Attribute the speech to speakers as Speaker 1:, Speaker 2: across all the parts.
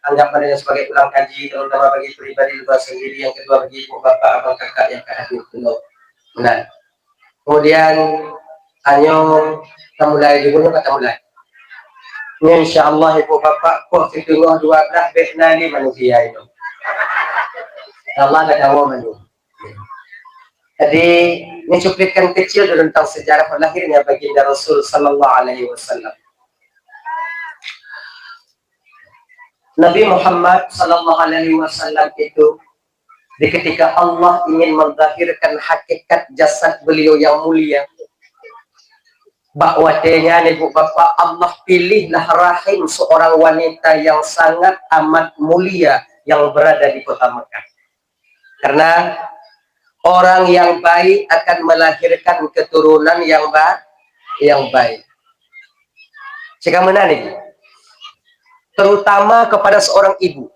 Speaker 1: anggap adanya sebagai ulang kaji, terutama bagi pribadi luar sendiri, yang kedua bagi ibu bapak abang kakak yang hadir dulu. Nah, kemudian hanya kita mulai dulu, kata mulai. Insya Allah ibu bapak kok ditunggu 12 bekna ni manusia itu. Allah kata ngomong. Jadi ini cuplikan kecil tentang sejarah lahirnya baginda Rasul Sallallahu Alaihi Wasallam. Nabi Muhammad Sallallahu Alaihi Wasallam itu ketika Allah ingin menzahirkan hakikat jasad beliau yang mulia, bakwatenya ibu bapak Allah pilihlah rahim seorang wanita yang sangat amat mulia yang berada di kota Mekah. Karena orang yang baik akan melahirkan keturunan yang baik. Jika menarik, terutama kepada seorang ibu.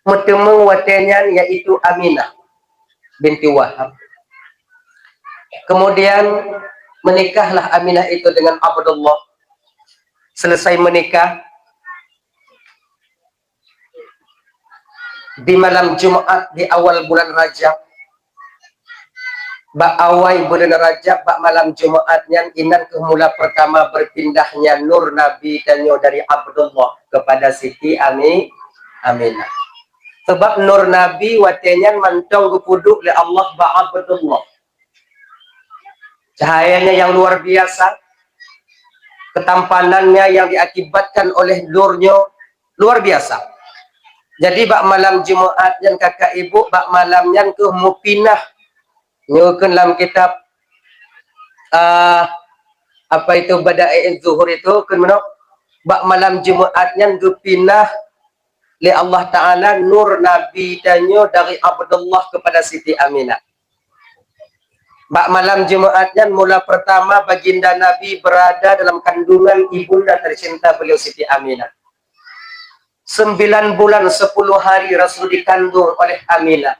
Speaker 1: Bertemu watenya yaitu Aminah binti Wahab. Kemudian menikahlah Aminah itu dengan Abdullah. Selesai menikah, di malam Jumat di awal bulan Rajab, awal bulan Rajab, malam Jumatnya inan kemula pertama berpindahnya nur Nabi danyo dari Abdullah kepada Siti Aminah. Sebab nur Nabi watenya mantong gupuduk oleh Allah Abdullah. Cahayanya yang luar biasa, ketampanannya yang diakibatkan oleh nurnya luar biasa. Jadi malam Jumat yang kakak ibu malamnya ke mupinah nyusun dalam kitab apa itu Bada'i Zuhur itu kan malam Jumatnya gepinah li Allah Ta'ala nur Nabi danyo dari Abdullah kepada Siti Aminah. Malam Jumatnya mula pertama baginda Nabi berada dalam kandungan ibunda tercinta beliau Siti Aminah. 9 bulan 10 hari Rasul dikandung oleh Aminah.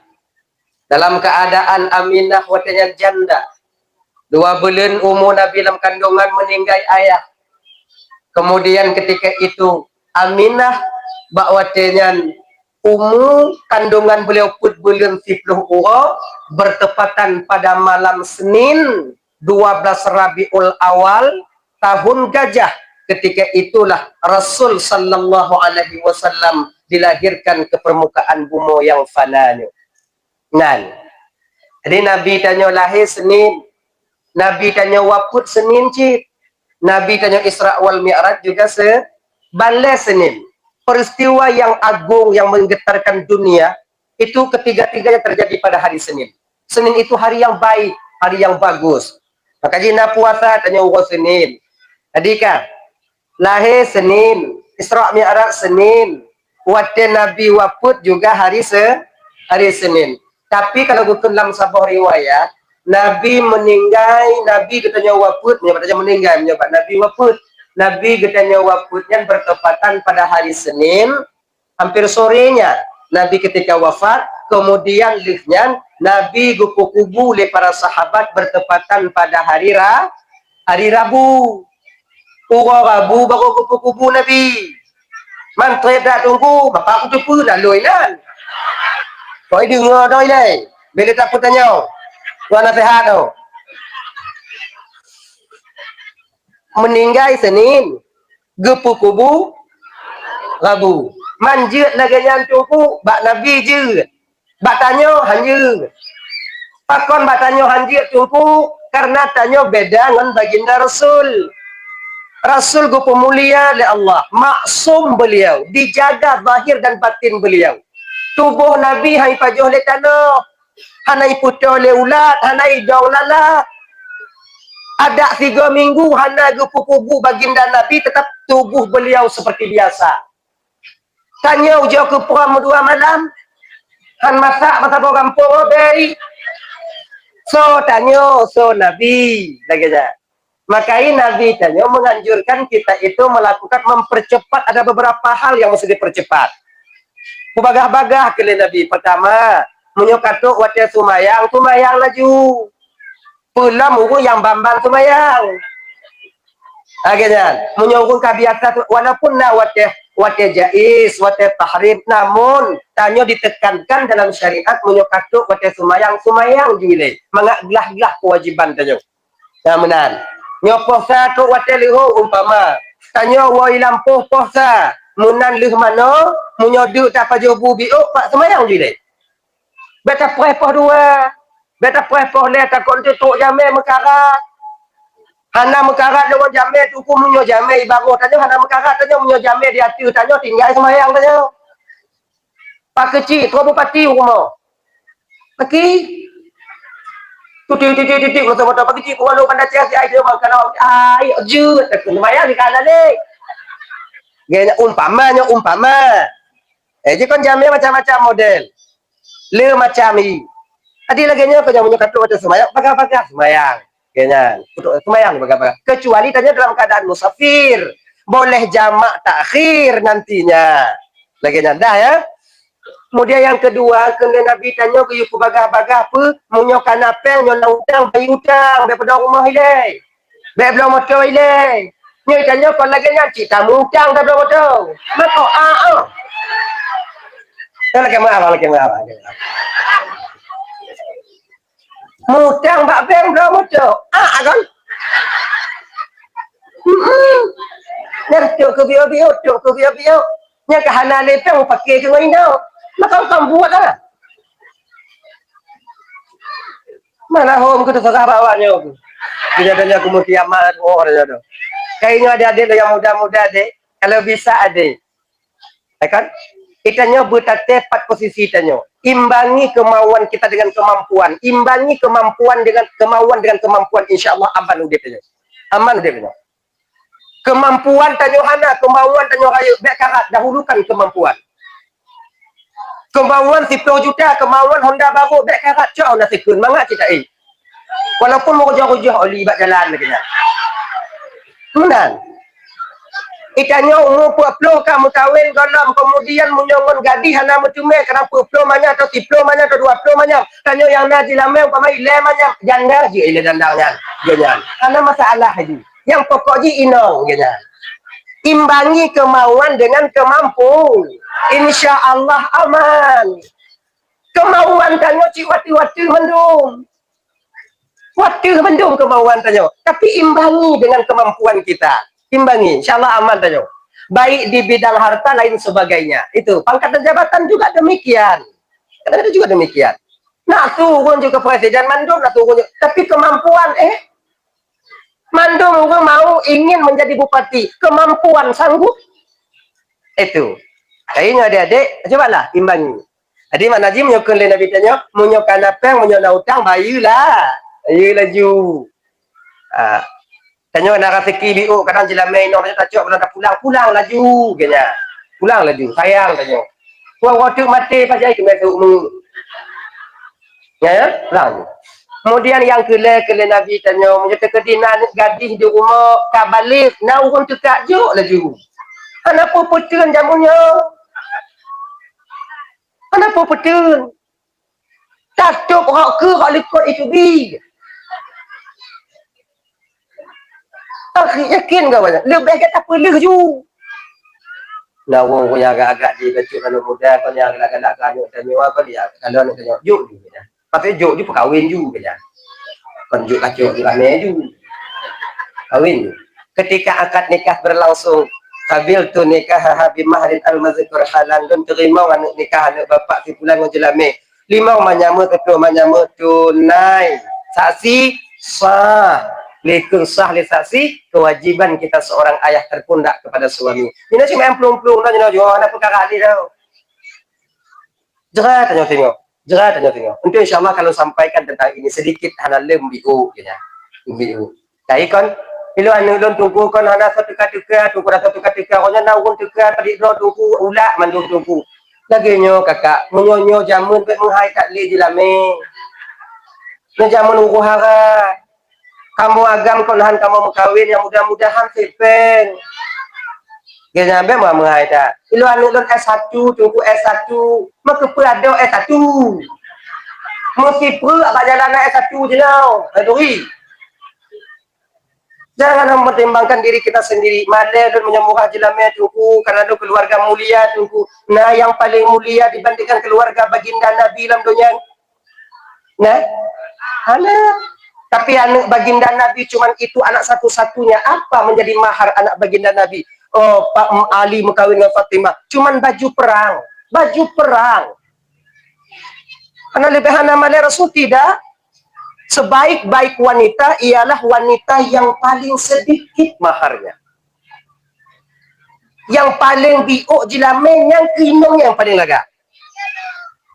Speaker 1: Dalam keadaan Aminah watanya janda. 2 bulan umur Nabi dalam kandungan meninggal ayah. Kemudian ketika itu Aminah watanya umur kandungan beliau pun bulan 10 ura bertepatan pada malam Senin 12 Rabiul Awal tahun Gajah. Ketika itulah Rasul Sallallahu Alaihi Wasallam dilahirkan ke permukaan bumi yang fananya. Nah, jadi Nabi tanya lahir Senin, Nabi tanya wafat Senin cip, Nabi tanya Isra wal Mi'raj juga sebalai Senin. Peristiwa yang agung yang menggetarkan dunia itu ketiga-tiganya terjadi pada hari Senin. Senin itu hari yang baik, hari yang bagus. Maka jina puasa tanya Senin. Tadi kan lahir Senin, Isra Mi'raj Senin, waktu Nabi wafat juga hari Senin. Tapi kalau bukan dalam sebuah riwayat, Nabi meninggal, Nabi katanya wafat, meninggal, Nabi wafat. Nabi katanya wafatnya bertepatan pada hari Senin, hampir sorenya. Nabi ketika wafat, kemudian liftnya Nabi kubu-kubu oleh para sahabat bertepatan pada hari Rabu. Orang Rabu baru kubu-kubu Nabi. Mantri dah tunggu, bapak aku tu pun dah loinan. Kau dengar dah ini. Bila tak pun tanya, tuan nasihat tu. Meninggal Senin, gepu kubu Rabu. Manjut lagi yang tunggu, bak Nabi je. Bak tanya hanya. Pakon bak tanya hanya tunggu karena tanya beda dengan baginda Rasul. Rasul gupu mulia oleh Allah, maksum beliau, dijaga zahir dan batin beliau. Tubuh Nabi hai pajuh oleh tanah, hanai putih oleh ulat, hanai daun lalat. Ada 3 minggu hana gupu kubu baginda Nabi, tetap tubuh beliau seperti biasa. Tanya ujau ke puram 2 malam, han masak masa program baik. So tanya, so Nabi lagi aja. Makanya Nabi tanya menganjurkan kita itu melakukan mempercepat, ada beberapa hal yang mesti dipercepat. Bagah-bagah ke Nabi. Pertama, menyukatuk wajah sumayang laju. Pulang ugu yang bambang sumayang. Akhirnya, menyokong kebiasaan walaupun nak wate jais, wate tahrim, namun tanyo ditekankan dalam syariat munyo katuk wate sumayang jule mangaglah-glah kewajiban tanyo. Namenan. Nyo posa tu wate liho umpama. Tanyo wo ilampuh posa, munan lih mano, munyo du tak pajobu biuk pak sumayang jule. Beta prepoh dua. Beta prepoh le takon tu tok jame mekarat. Hana mekarat dengan jame tu ku munyo jame ibarat tanyo hana mekarat tanyo munyo jame di hati tanyo tinggal semayang tanyo. Pak kecil tu bupati rumah. Pagi titik motor pak kecil ku lu pandai cek ai dia makan ai je tak semayang di kanan ni. Gaya umpama. Je kon jame macam-macam model. Le macam ni. Adi lagi nya ko jamu katuk atau semayang pagar-pagar semayang. Kayaknya untuk semayang baga-baga. Kecuali tanya dalam keadaan musafir, boleh jamak takhir nantinya. Lagi dah ya. Kemudian yang kedua, kena Nabi tanya ke yuku baga-baga apa, munyo kanapeng nyo utang bayi utang daripada rumah ile. Baik belum motor ile. Nyo tanya kau lagi nya cik tamu utang daripada motor. Maka lagi maaf. Mutang bak beng belum motor. Kan? Tuk ke bio-bio. Nya ke hana lepeng pakai ke ngau. Maka kau buat lah. Mana home kita sekarang awaknya aku. Dia aku mau kiamat orang tu. Kayaknya ada adik yang muda-muda dek. Kalau bisa adik. Kan? Itanya bertate 4 posisi tanyo. Imbangi kemauan kita dengan kemampuan. Imbangi kemampuan dengan kemauan insyaallah aman udip tanyo. Aman udip tanyo. Kemampuan tanyo hana, kemauan tanyo rayu bekarat dahulukan kemampuan. Kemauan 10 juta, kemauan Honda baru bekarat cak nak sekun mangak kita Walaupun mau kerja oli bak jalan lagi nak. Kemudian itanya umur 20 kamu kahwin golam kemudian menyongon gadih hana metume kenapa 20 banyak atau 10 banyak atau 20 banyak tanya yang naji lamai umpamai ile banyak janda je ile dandangnya jangan hana masalah lagi yang pokok je inong jangan imbangi kemauan dengan kemampuan insyaallah aman kemauan tanya cik wati-wati mendung kemauan tanya tapi imbangi dengan kemampuan kita imbangi, insyaallah aman tayo. Baik di bidang harta lain sebagainya. Itu pangkat dan jabatan juga demikian. Kadang-kadang juga demikian. Nak turun juga presiden mandum, nak turun juga. Tapi kemampuan mandum orang mau ingin menjadi bupati, kemampuan sanggup. Itu. Kayaknya adik-adik, cobalah imbangi. Jadi mana ji menyokong le Nabi tanya, menyokong apa, menyokong utang, bayulah. Ayo laju. Tanya nak rezeki biuk kadang jelas main orang tak cok belum pulang laju kena. Pulang laju sayang tanya. Puang waktu mati pasal itu masuk umur. Ya, pulang. Kemudian yang kele Nabi tanya menjadi kedinan gadis di rumah tak balik nak urun tekak juk laju. Kenapa petun jamunya? Kenapa petun? Tatuk hak ke hak likut itu bi. Yakin kau banyak. Lebih kata pelih ju. Nah, orang punya agak-agak di kecil kalau muda, kalau yang agak-agak kanyut dan mewah, kalau dia kalau nak tengok juk juga. Pasal juk dia perkahwin juga kan. Kan juk kacau juga ni ju. Kahwin. Ketika akad nikah berlangsung, kabil tu nikah habi mahrin al-mazkur halan dan terima anak nikah anak bapak si pulang menjelame. 5 menyama ketua menyama tunai. Saksi sah. Lekung sah le saksi kewajiban kita seorang ayah terpundak kepada suami. Ini cuma plung-plung dah jual anak perkara ni dah. Jerat tanya tengok. Untuk insyaallah kalau sampaikan tentang ini sedikit hana lembiu kena. Lembiu. Tapi kan ilu anu lon tunggu kan hana satu katuka konya na urun tuka tadi ro tunggu ulak mandung tunggu. Laginya kakak menyonyo jamun ke menghai kat li dilame. Jamun urus hara. Kamu agam konahan kamu mengkawin yang mudah-mudahan sipen. Kena ambil mau mengaita. Ilu anu lon S1 tunggu S1. Maka perada S1. Mesti per apa jalan S1 je now. Adui. Jangan mempertimbangkan diri kita sendiri. Malah dan menyembuh jelamnya tunggu karena ada keluarga mulia tunggu. Nah, yang paling mulia dibandingkan keluarga baginda Nabi dalam dunia. Nah, anak. Tapi anak baginda Nabi cuman itu anak satu-satunya. Apa menjadi mahar anak baginda Nabi? Oh, Pak Ali mengkawin dengan Fatimah. Cuman baju perang. Baju perang. Karena lebih hana malah Rasul tidak. Sebaik-baik wanita ialah wanita yang paling sedikit maharnya. Yang paling biuk jelamin yang kinong yang paling laga.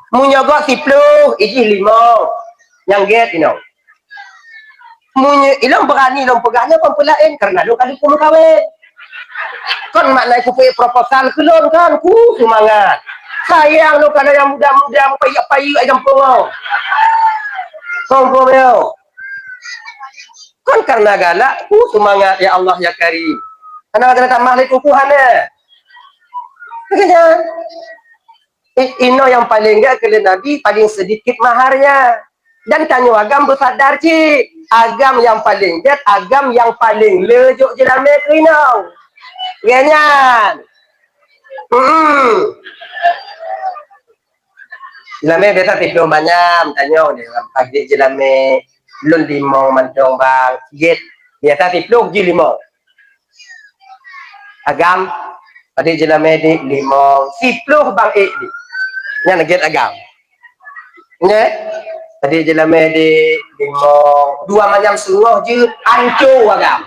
Speaker 1: Munyogok 10, iji 5. Yang get, you know. Ilang berani ilang pegahnya pempelain karena lu kali pun kawin. Kan maknanya ku punya proposal kelon kan ku semangat. Sayang lu kalau yang muda-muda payu-payu ayam pungau. Kompomeo. Kan karena galak ku semangat ya Allah ya Karim. Karena kena tambah lagi kukuhannya. Makanya Ino yang paling enggak ke Nabi paling sedikit maharnya. Dan kanyo agam bersadar cik. Agam yang paling jet, agam yang paling lejuk je dalam Ino. Ganyan. Jelame biasa tidur banyak, tanya dia pagi jelame lun limau mantong bang, git biasa tidur je limau. Agam tadi jelame di limau, 10 bang di. Nya git agam. Nya tadi jelame di limau, 2 macam suruh je ancu agam.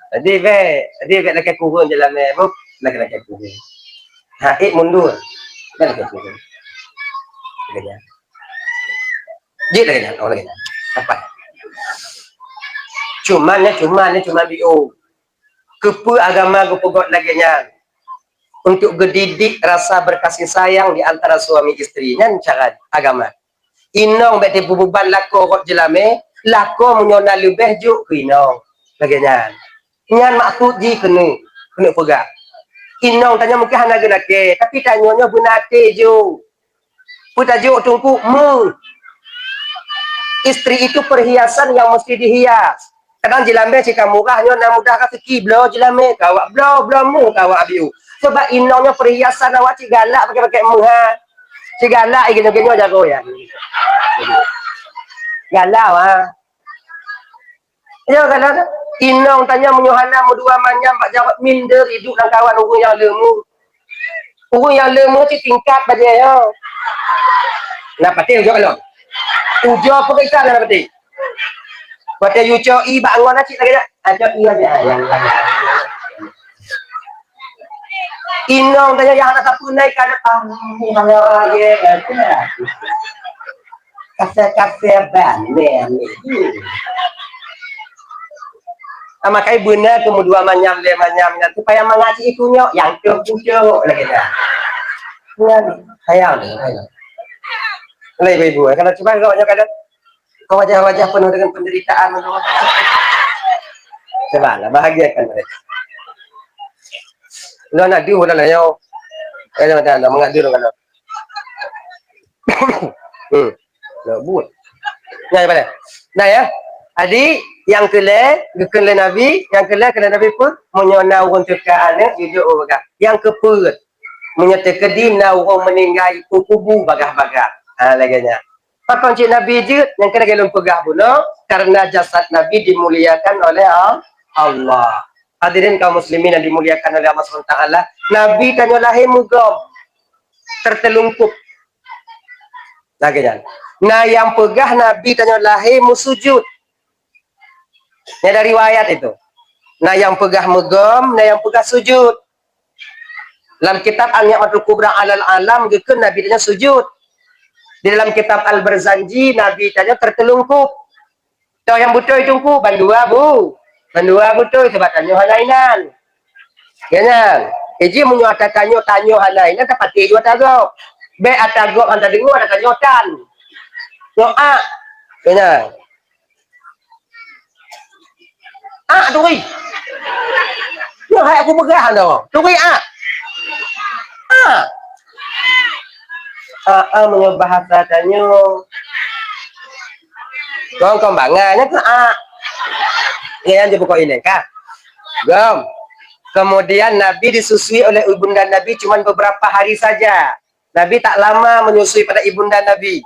Speaker 1: Tadi kat laki kurun jelame, laki kurun. Haik mundur. Kan lagi kurun. Lagi. Jit lagi nak, lagi nak. Apa? Cuman bio. Kepa agama kepegot lagi nya. Untuk gedidik rasa berkasih sayang di antara suami isteri. Nya cara agama. Inong beti beban lako kok jelame, lako menyona lebih juk ke inong. Lagi nya. Nyan maksud ji kena pegang. Inong tanya mungkin hana genake, tapi tanyanya benate jo. Putajuk tungku istri itu perhiasan yang mesti dihias. Kadang jelame jika murahnya nak mudah ka seki blo jelame kawak blo mu kawak abiu. Coba inongnya perhiasan awak cik galak pakai muha. Cik galak gini-gini jago ya. Galak ah. Ya kadang inong tanya menyuhana dua manyam pak jawab minder hidup dan kawan urung yang lemu. Urung yang lemu cik tingkat baje yo. Nah pati ujo lo. Ujo periksa lah pati. Pati ujo i bangun cik lagi dah. Ajo i aja yang lagi. Inong tanya yang anak satu naik kada ini hanya lagi. Kasih ban ni. Makai benar kemudian manyam supaya mengaji itunya yang kebujo lagi dah. Sayang. Ibu, karena coba kau wajah-wajah penuh dengan penderitaan. Coba lah bahagiakan mereka. Lo nak diu dah lah yo. Kalau macam mengadu kalau. Lo buat. Nah, pada. Nah ya. Adi yang kele Nabi, yang kele Nabi pun menyona orang tekaane jujur orang. Yang keput menyatakan dina orang meninggal kubu bagah-bagah. Laganya. Pakon cik Nabi je yang kena gelung pegah bunuh karena jasad Nabi dimuliakan oleh Allah. Hadirin kaum muslimin yang dimuliakan oleh Allah SWT. Nabi tanya lahir mugam tertelungkup. Laganya. Nah yang pegah Nabi tanya lahir musujud. Ini ada riwayat itu. Nah yang pegah mugam, nah yang pegah sujud. Dalam kitab Al-Ni'matul Kubra Alal Alam gitu Nabi tanya sujud. Di dalam kitab Al-Barzanji Nabi tanya tertelungkup. Tahu yang betul itu ku bandua bu. Bandua betul sebab tanya halainan. Kena. Eji menyatakannya tanya halainan dapat dia tagap. Be atagap anta dengar ada tanyotan. Doa. Kena. Tui. Yo hai aku megah dah. Tui bahasa tanya Gom kembangannya tuh yang dibuka ini kak. Gom. Kemudian Nabi disusui oleh ibunda Nabi cuma beberapa hari saja. Nabi tak lama menyusui pada ibunda Nabi.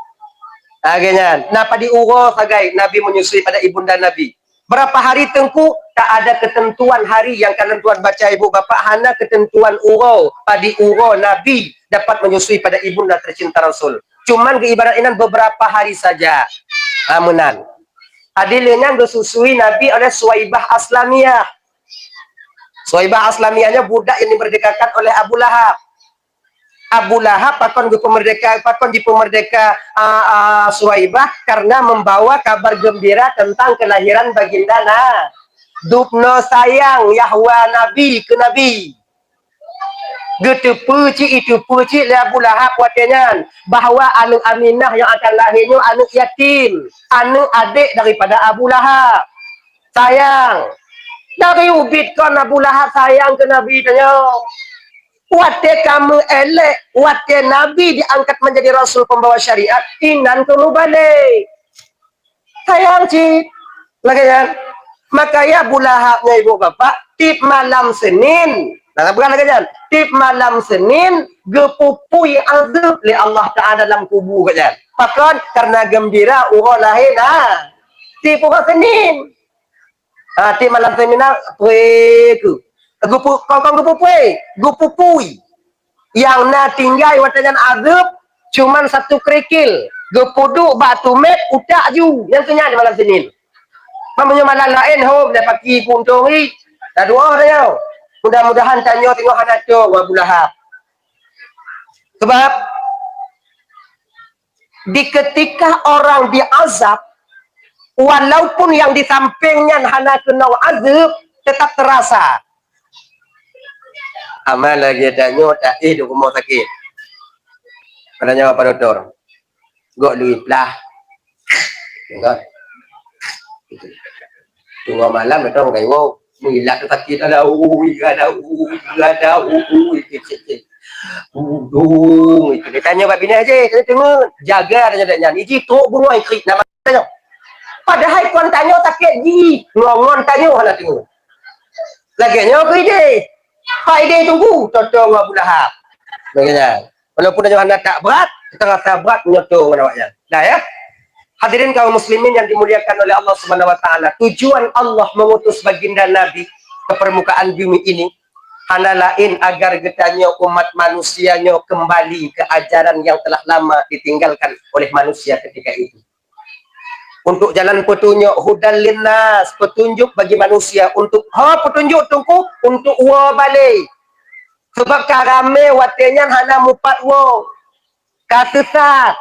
Speaker 1: Akhirnya, napa diurus agai Nabi menyusui pada ibunda Nabi. Berapa hari tengku tak ada ketentuan hari yang kalian tuan baca ibu bapak hanya ketentuan uro padi uro Nabi dapat menyusui pada ibunda tercinta Rasul. Cuman keibaratan beberapa hari saja. Amunan. Adilnya disusui Nabi oleh Suwaibah Aslamiyah. Suwaibah Aslamiyahnya budak yang dimerdekakan oleh Abu Lahab. Abu Lahab pakon di pemerdeka Suwaibah karena membawa kabar gembira tentang kelahiran baginda Dupno sayang Yahwa Nabi ke Nabi. Gitu puji itu puji Abu Lahab watenya bahwa anak Aminah yang akan lahirnya anak yatim, anak adik daripada Abu Lahab. Sayang. Dari ubit kon Abu Lahab sayang ke Nabi tanya. Wate kamu elek, wate Nabi diangkat menjadi Rasul pembawa syariat, inan kamu balik. Sayang cik, lagi maka ya Abu Lahabnya ibu bapak, tip malam Senin, nah bukan lagi kan, tip malam Senin, gepupui azab li Allah Ta'ala dalam kubur kan. Pakon karena gembira urah lahir nah, tip urah Senin, tip malam Senin aku. Gupupui yang na tinggal watajan azab cuman satu kerikil gepuduk batu mek utak ju yang kenyang di malam Senin mamanya malam lain hom dah pagi puntungi dah dua dia mudah-mudahan tanya tengok anak tu Abu Lahab sebab di ketika orang diazab walaupun yang di sampingnya hana kena azab tetap terasa amal lagi tanya tak di rumah sakit. Katanya apa dokter? Gok duit lah. Enggak. Tunggu malam betul kayak wow. Mengilat tu sakit ada itu dia tanya bab bini aja kita tengok jaga tanya tak nyanyi ji tok bunga ikrik nama tanya. Padahal tuan tanya sakit ji ngongon tanya nak tengok. Laginya apa ide? Ide tunggu totong Abu Lahab. Begini. Walaupun anda tak berat, kita rasa berat menyotong awaknya. Dah ya. Hadirin kaum muslimin yang dimuliakan oleh Allah Subhanahu wa taala. Tujuan Allah mengutus baginda Nabi ke permukaan bumi ini hanya lain agar getanya umat manusianya kembali ke ajaran yang telah lama ditinggalkan oleh manusia ketika itu. Untuk jalan petunjuk hudal linnas, petunjuk bagi manusia untuk petunjuk tungku untuk wa balik. Sebab karame watenya hana mupat wo. Kasesat.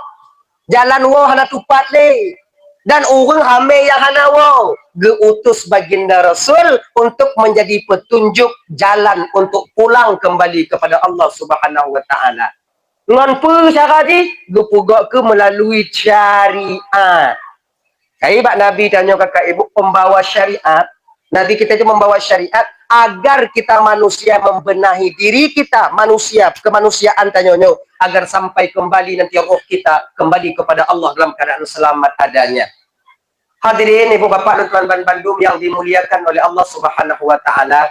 Speaker 1: Jalan wo hana tupat le. Dan urang hame yang hana wo. Geutus baginda Rasul untuk menjadi petunjuk jalan untuk pulang kembali kepada Allah Subhanahu wa taala. Ngan pu cara di gepugak ke melalui syariat. Bak Nabi tanya kakak ibu pembawa syariat. Nabi kita itu membawa syariat agar kita manusia membenahi diri kita manusia kemanusiaan tanyonyo agar sampai kembali nanti roh kita kembali kepada Allah dalam keadaan selamat adanya. Hadirin ibu bapak dan tuan-tuan Bandung yang dimuliakan oleh Allah Subhanahu wa taala.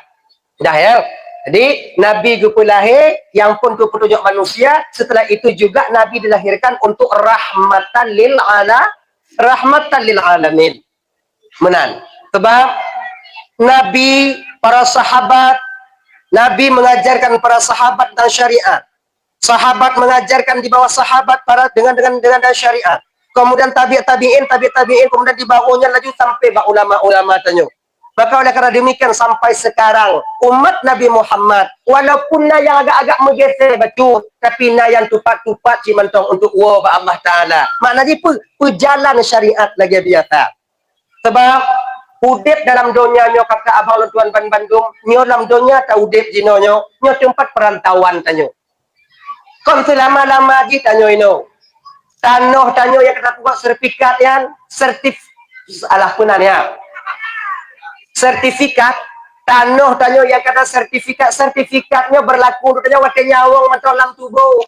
Speaker 1: Dah ya. Jadi Nabi lahir yang pun petunjuk manusia, setelah itu juga Nabi dilahirkan untuk rahmatan lil alamin. Menan. Sebab Nabi, para sahabat, Nabi mengajarkan para sahabat tentang syariat. Sahabat mengajarkan di bawah sahabat para dengan syariat. Kemudian tabi'in, kemudian di bawahnya lagi sampai ulama-ulama tanya. Maka oleh karena demikian sampai sekarang umat Nabi Muhammad walaupun na yang agak-agak menggeser betul tapi na yang tupat-tupat cimantong untuk Allah Ta'ala. Maknanya pejalan syariat lagi biasa. Sebab udip dalam dunia nyo kata abang tuan Bandung nyo dalam dunia tak udip jino nyo tempat perantauan tanyo. Kom selama-lama lagi tanyo ino. Tanoh tanyo yang kata buat sertifikat yang salah punan ya. Sertifikat tanah tanyo yang kata sertifikatnya berlaku tanya wate nyawang mentolam tubuh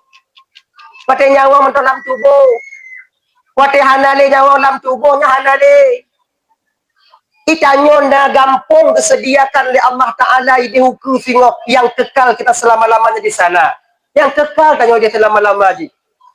Speaker 1: Wate hanale nyawa dalam tubuhnya hanale. Itanyo na gampong disediakan oleh Allah Ta'ala di hukum singok yang kekal kita selama-lamanya di sana. Yang kekal tanyo dia selama-lama lagi.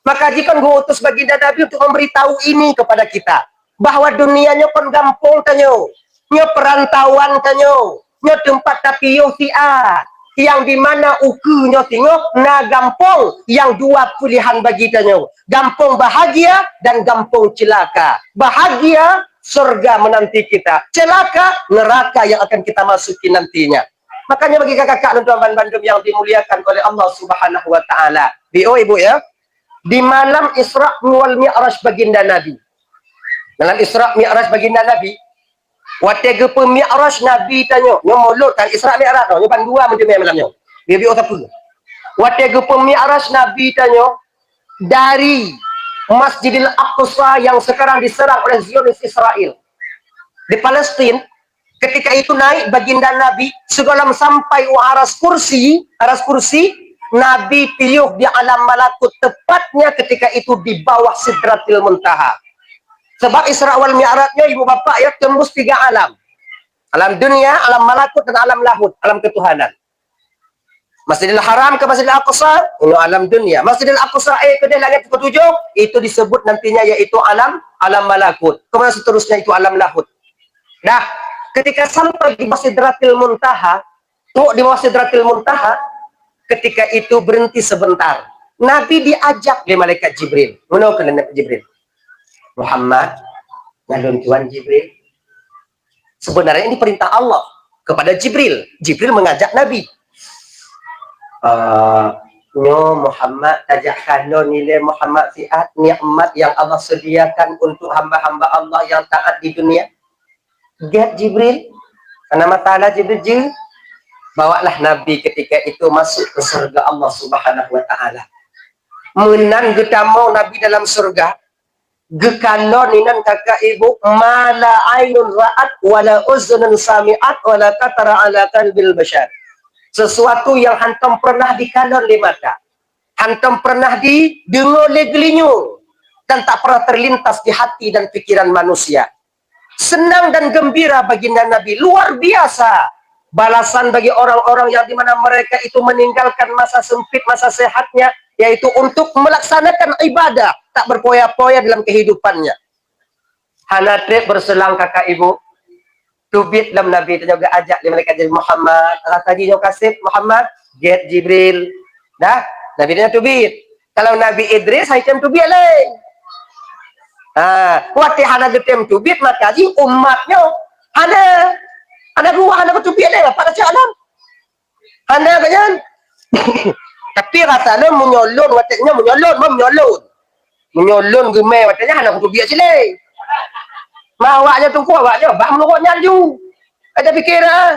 Speaker 1: Maka jika gua utus baginda Nabi untuk memberitahu ini kepada kita. Bahwa dunianya kon gampong tanyo. Nyo perantauan tanyo. Nyo tempat tapi yo si'a. Yang dimana ukunya tengok na gampong yang dua pilihan bagi tanyo. Gampong bahagia dan gampong celaka. Bahagia surga menanti kita, celaka neraka yang akan kita masuki nantinya. Makanya bagi kakak-kakak dan tuan Bandung yang dimuliakan oleh Allah Subhanahu wa taala. Ibu ya, di malam Isra wal Mi'raj baginda Nabi. Dalam Isra Mi'raj baginda Nabi, watege pe Mi'raj Nabi tanyo, nyo mulut kan Isra Mi'raj nyo pandua macam malamnya. Bibi otapu. Watege pe Mi'raj Nabi tanyo dari Masjidil Aqsa yang sekarang diserang oleh Zionis Israel di Palestina. Ketika itu naik baginda Nabi sebelum sampai aras kursi Nabi pilih di alam malakut, tepatnya ketika itu di bawah Sidratil Muntaha. Sebab Isra wal Mi'rajnya ibu bapak ya tembus 3 alam. Alam dunia, alam malakut dan alam lahut, alam ketuhanan. Masjidil Haram ke Masjidil Aqsa, itu alam dunia. Masjidil Aqsa ke langit ke-7, itu disebut nantinya yaitu alam malakut. Kemudian seterusnya itu alam lahut. Nah, ketika sampai di Sidratil Muntaha, di Sidratil Muntaha, ketika itu berhenti sebentar. Nabi diajak oleh malaikat Jibril. Mana ke Nabi Jibril? Muhammad, ngalun Tuhan Jibril. Sebenarnya ini perintah Allah kepada Jibril. Jibril mengajak Nabi. Muhammad tajakkan nilai Muhammad siat nikmat yang Allah sediakan untuk hamba-hamba Allah yang taat di dunia. Get Jibril, karena matalah Jibril bawalah Nabi ketika itu masuk ke surga Allah Subhanahu wa taala. Menan getamo Nabi dalam surga. Gekano ninan kakak ibu mala ainun ra'at wala uzunun sami'at wala katara ala qalbil bashar. Sesuatu yang hantam pernah dikalon di mata, hantam pernah didengar oleh telinga, dan tak pernah terlintas di hati dan pikiran manusia. Senang dan gembira baginda Nabi, luar biasa balasan bagi orang-orang yang dimana mereka itu meninggalkan masa sempit, masa sehatnya, yaitu untuk melaksanakan ibadah, tak berpoya-poya dalam kehidupannya. Hanatrip berselang kakak ibu, tubit dalam Nabi itu juga ajak dia mereka jadi Muhammad. Tadi juga kasih Muhammad, get Jibril. Dah, Nabi dia tubit. Kalau Nabi Idris, saya macam tubit lain. Waktu hana getem tubit, maka ji umatnya ada dua, ada tubit lain. Pada cakap hana kan? Tapi rasanya menyolon, waktunya menyolon gemai, waktunya hana tubit sini. Awaknya tunggu awaknya, bah melukuk nyanju. Ada fikir ah.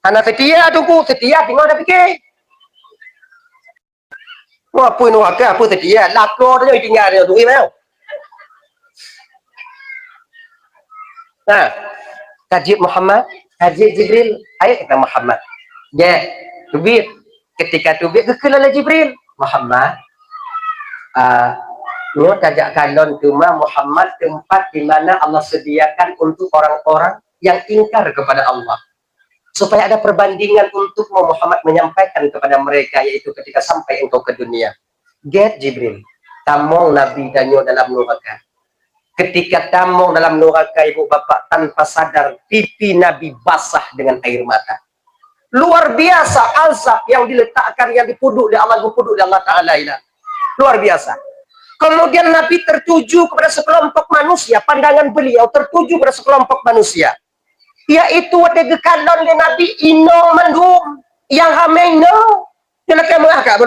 Speaker 1: Anak setia tunggu, setia tengok ada fikir. Wah, apa ini apa setia? Lapor dia tinggal dia tu, imau. Nah, kaji Muhammad, kaji Jibril, ayo kita Muhammad. Ya, tubit. Ketika tubit kekelala Jibril, Muhammad. Nyo tajak kalon cuma Muhammad tempat di mana Allah sediakan untuk orang-orang yang ingkar kepada Allah. Supaya ada perbandingan untuk Muhammad menyampaikan kepada mereka, yaitu ketika sampai engkau ke dunia. Get Jibril, tamong Nabi danyo dalam neraka. Ketika tamong dalam neraka ibu bapak, tanpa sadar pipi Nabi basah dengan air mata. Luar biasa azab yang diletakkan, yang dipuduk di Allah Ta'ala. Luar biasa. Kemudian Nabi tertuju kepada sekelompok manusia, pandangan beliau tertuju kepada sekelompok manusia, yaitu wadege kalon le Nabi ino mandum yang hameng no boleh mengaka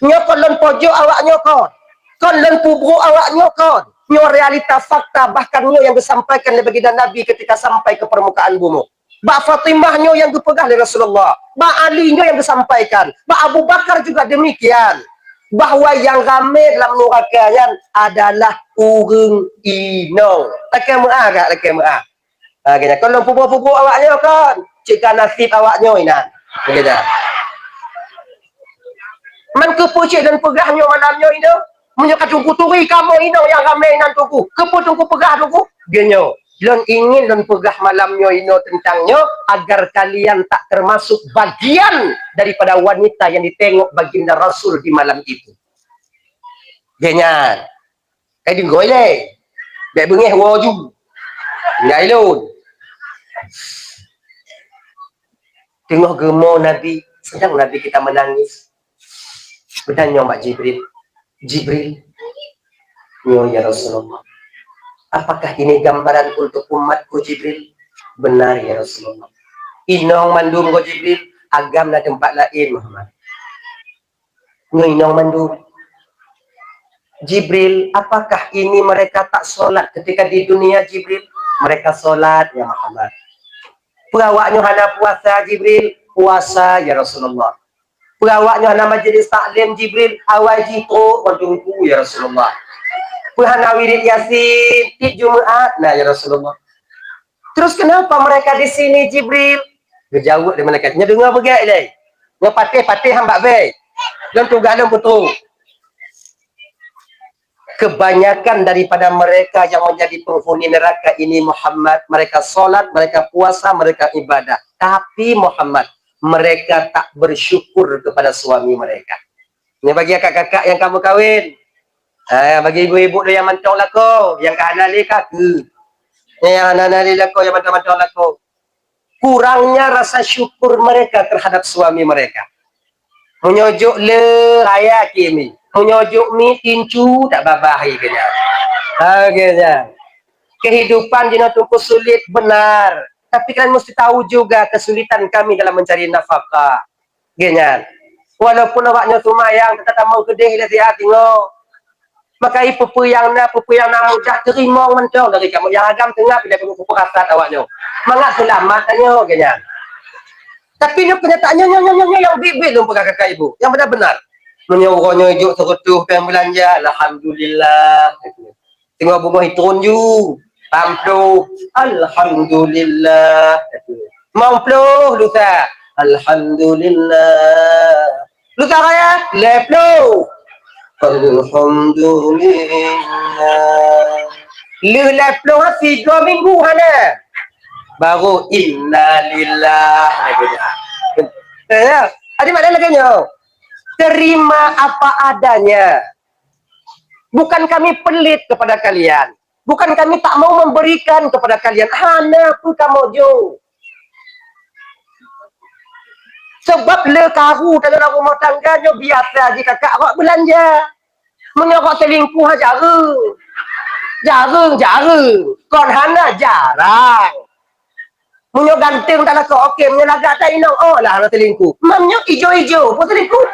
Speaker 1: nyokolon pojok awaknya kon len tubuh awaknya kon nyo realita fakta, bahkan nyo yang disampaikan oleh baginda Nabi ketika sampai ke permukaan bumi. Mbak Fatimah nyo yang dipegang oleh Rasulullah, Mbak Ali nyo yang disampaikan, Mbak Abu Bakar juga demikian. Bahwa yang ramai dalam neraka adalah urung ino. Lekai mu'ah. Kalau pupu-pupu awaknya kan, jika nasib awaknya ina. Begitu. Man kepucik dan pegahnya malamnya itu, Menyuka tungku turi kamu ino yang ramai nan tungku. Kepo tungku pegah tungku. Genyo. Lon ingin lon pegah malamnya ino tentangnya agar kalian tak termasuk bagian daripada wanita yang ditengok baginda Rasul di malam itu. Genyan. Đừng gọi lên để bưng nghe vô chung nhảy luôn tengok gemo Nabi sedang Nabi kita menangis bertanya Mbak Jibril ya Rasulullah apakah ini gambaran untuk umatku Jibril benar ya Rasulullah inong mandum ko Jibril agam na tempat lain Muhammad inong mandum Jibril, apakah ini mereka tak sholat ketika di dunia Jibril? Mereka sholat ya Muhammad. Perawaknya hana puasa Jibril, puasa ya Rasulullah. Perawaknya hana majlis taklim Jibril, awal jiko wajungku ya Rasulullah. Hana wirid yasin, di Jumat, nah ya Rasulullah. Terus kenapa mereka di sini Jibril? Gejauh dari malaikatnya dengar begitu deh. Ngepatih hamba baik. Dan tugas betul. Kebanyakan daripada mereka yang menjadi penghuni neraka ini Muhammad, mereka sholat, mereka puasa, mereka ibadah. Tapi Muhammad, mereka tak bersyukur kepada suami mereka. Ini bagi kakak-kakak yang kamu kawin. Bagi ibu-ibu yang mantau lako, yang kehanali kaki. Yang hanali lako, yang mantau lako. Kurangnya rasa syukur mereka terhadap suami mereka. Menyujuk le raya kimi. Menyujuk mi tincu tak babahi kena. Kena. Kehidupan jina tungku sulit benar. Tapi kalian mesti tahu juga kesulitan kami dalam mencari nafkah. Kena. Walaupun awaknya sumayang tetap mau kedih lah sihat tengok. Maka ipu yang mudah terima mentong dari kamu yang agam tengah bila kamu perasaan awaknya. Mangat selamat tanya kena. Tapi dia kenyataannya yang bibit lu kakak ibu. Yang benar-benar. Menyuruhnya hidup serutuh pengen belanja. Alhamdulillah. Tengok bunga hitun ju. Pampluh. Alhamdulillah. Mampluh lusa. Alhamdulillah. Lusa kaya? Lepluh. Alhamdulillah. Lepluh hafi 2 minggu hana. Baru innalillah. Ada mana lagi nyo? Terima apa adanya. Bukan kami pelit kepada kalian. Bukan kami tak mau memberikan kepada kalian. Hana pun kamu jo. Sebab le karu dalam rumah tangganya biasa je kakak awak belanja. Menyokok selingkuh jarang. Jarang. Kon hana jarang. Munyo ganteng tak nak okey, munyo lagak tak inang, oh lah nak selingkuh. Mamnya hijau-hijau, pun selingkuh.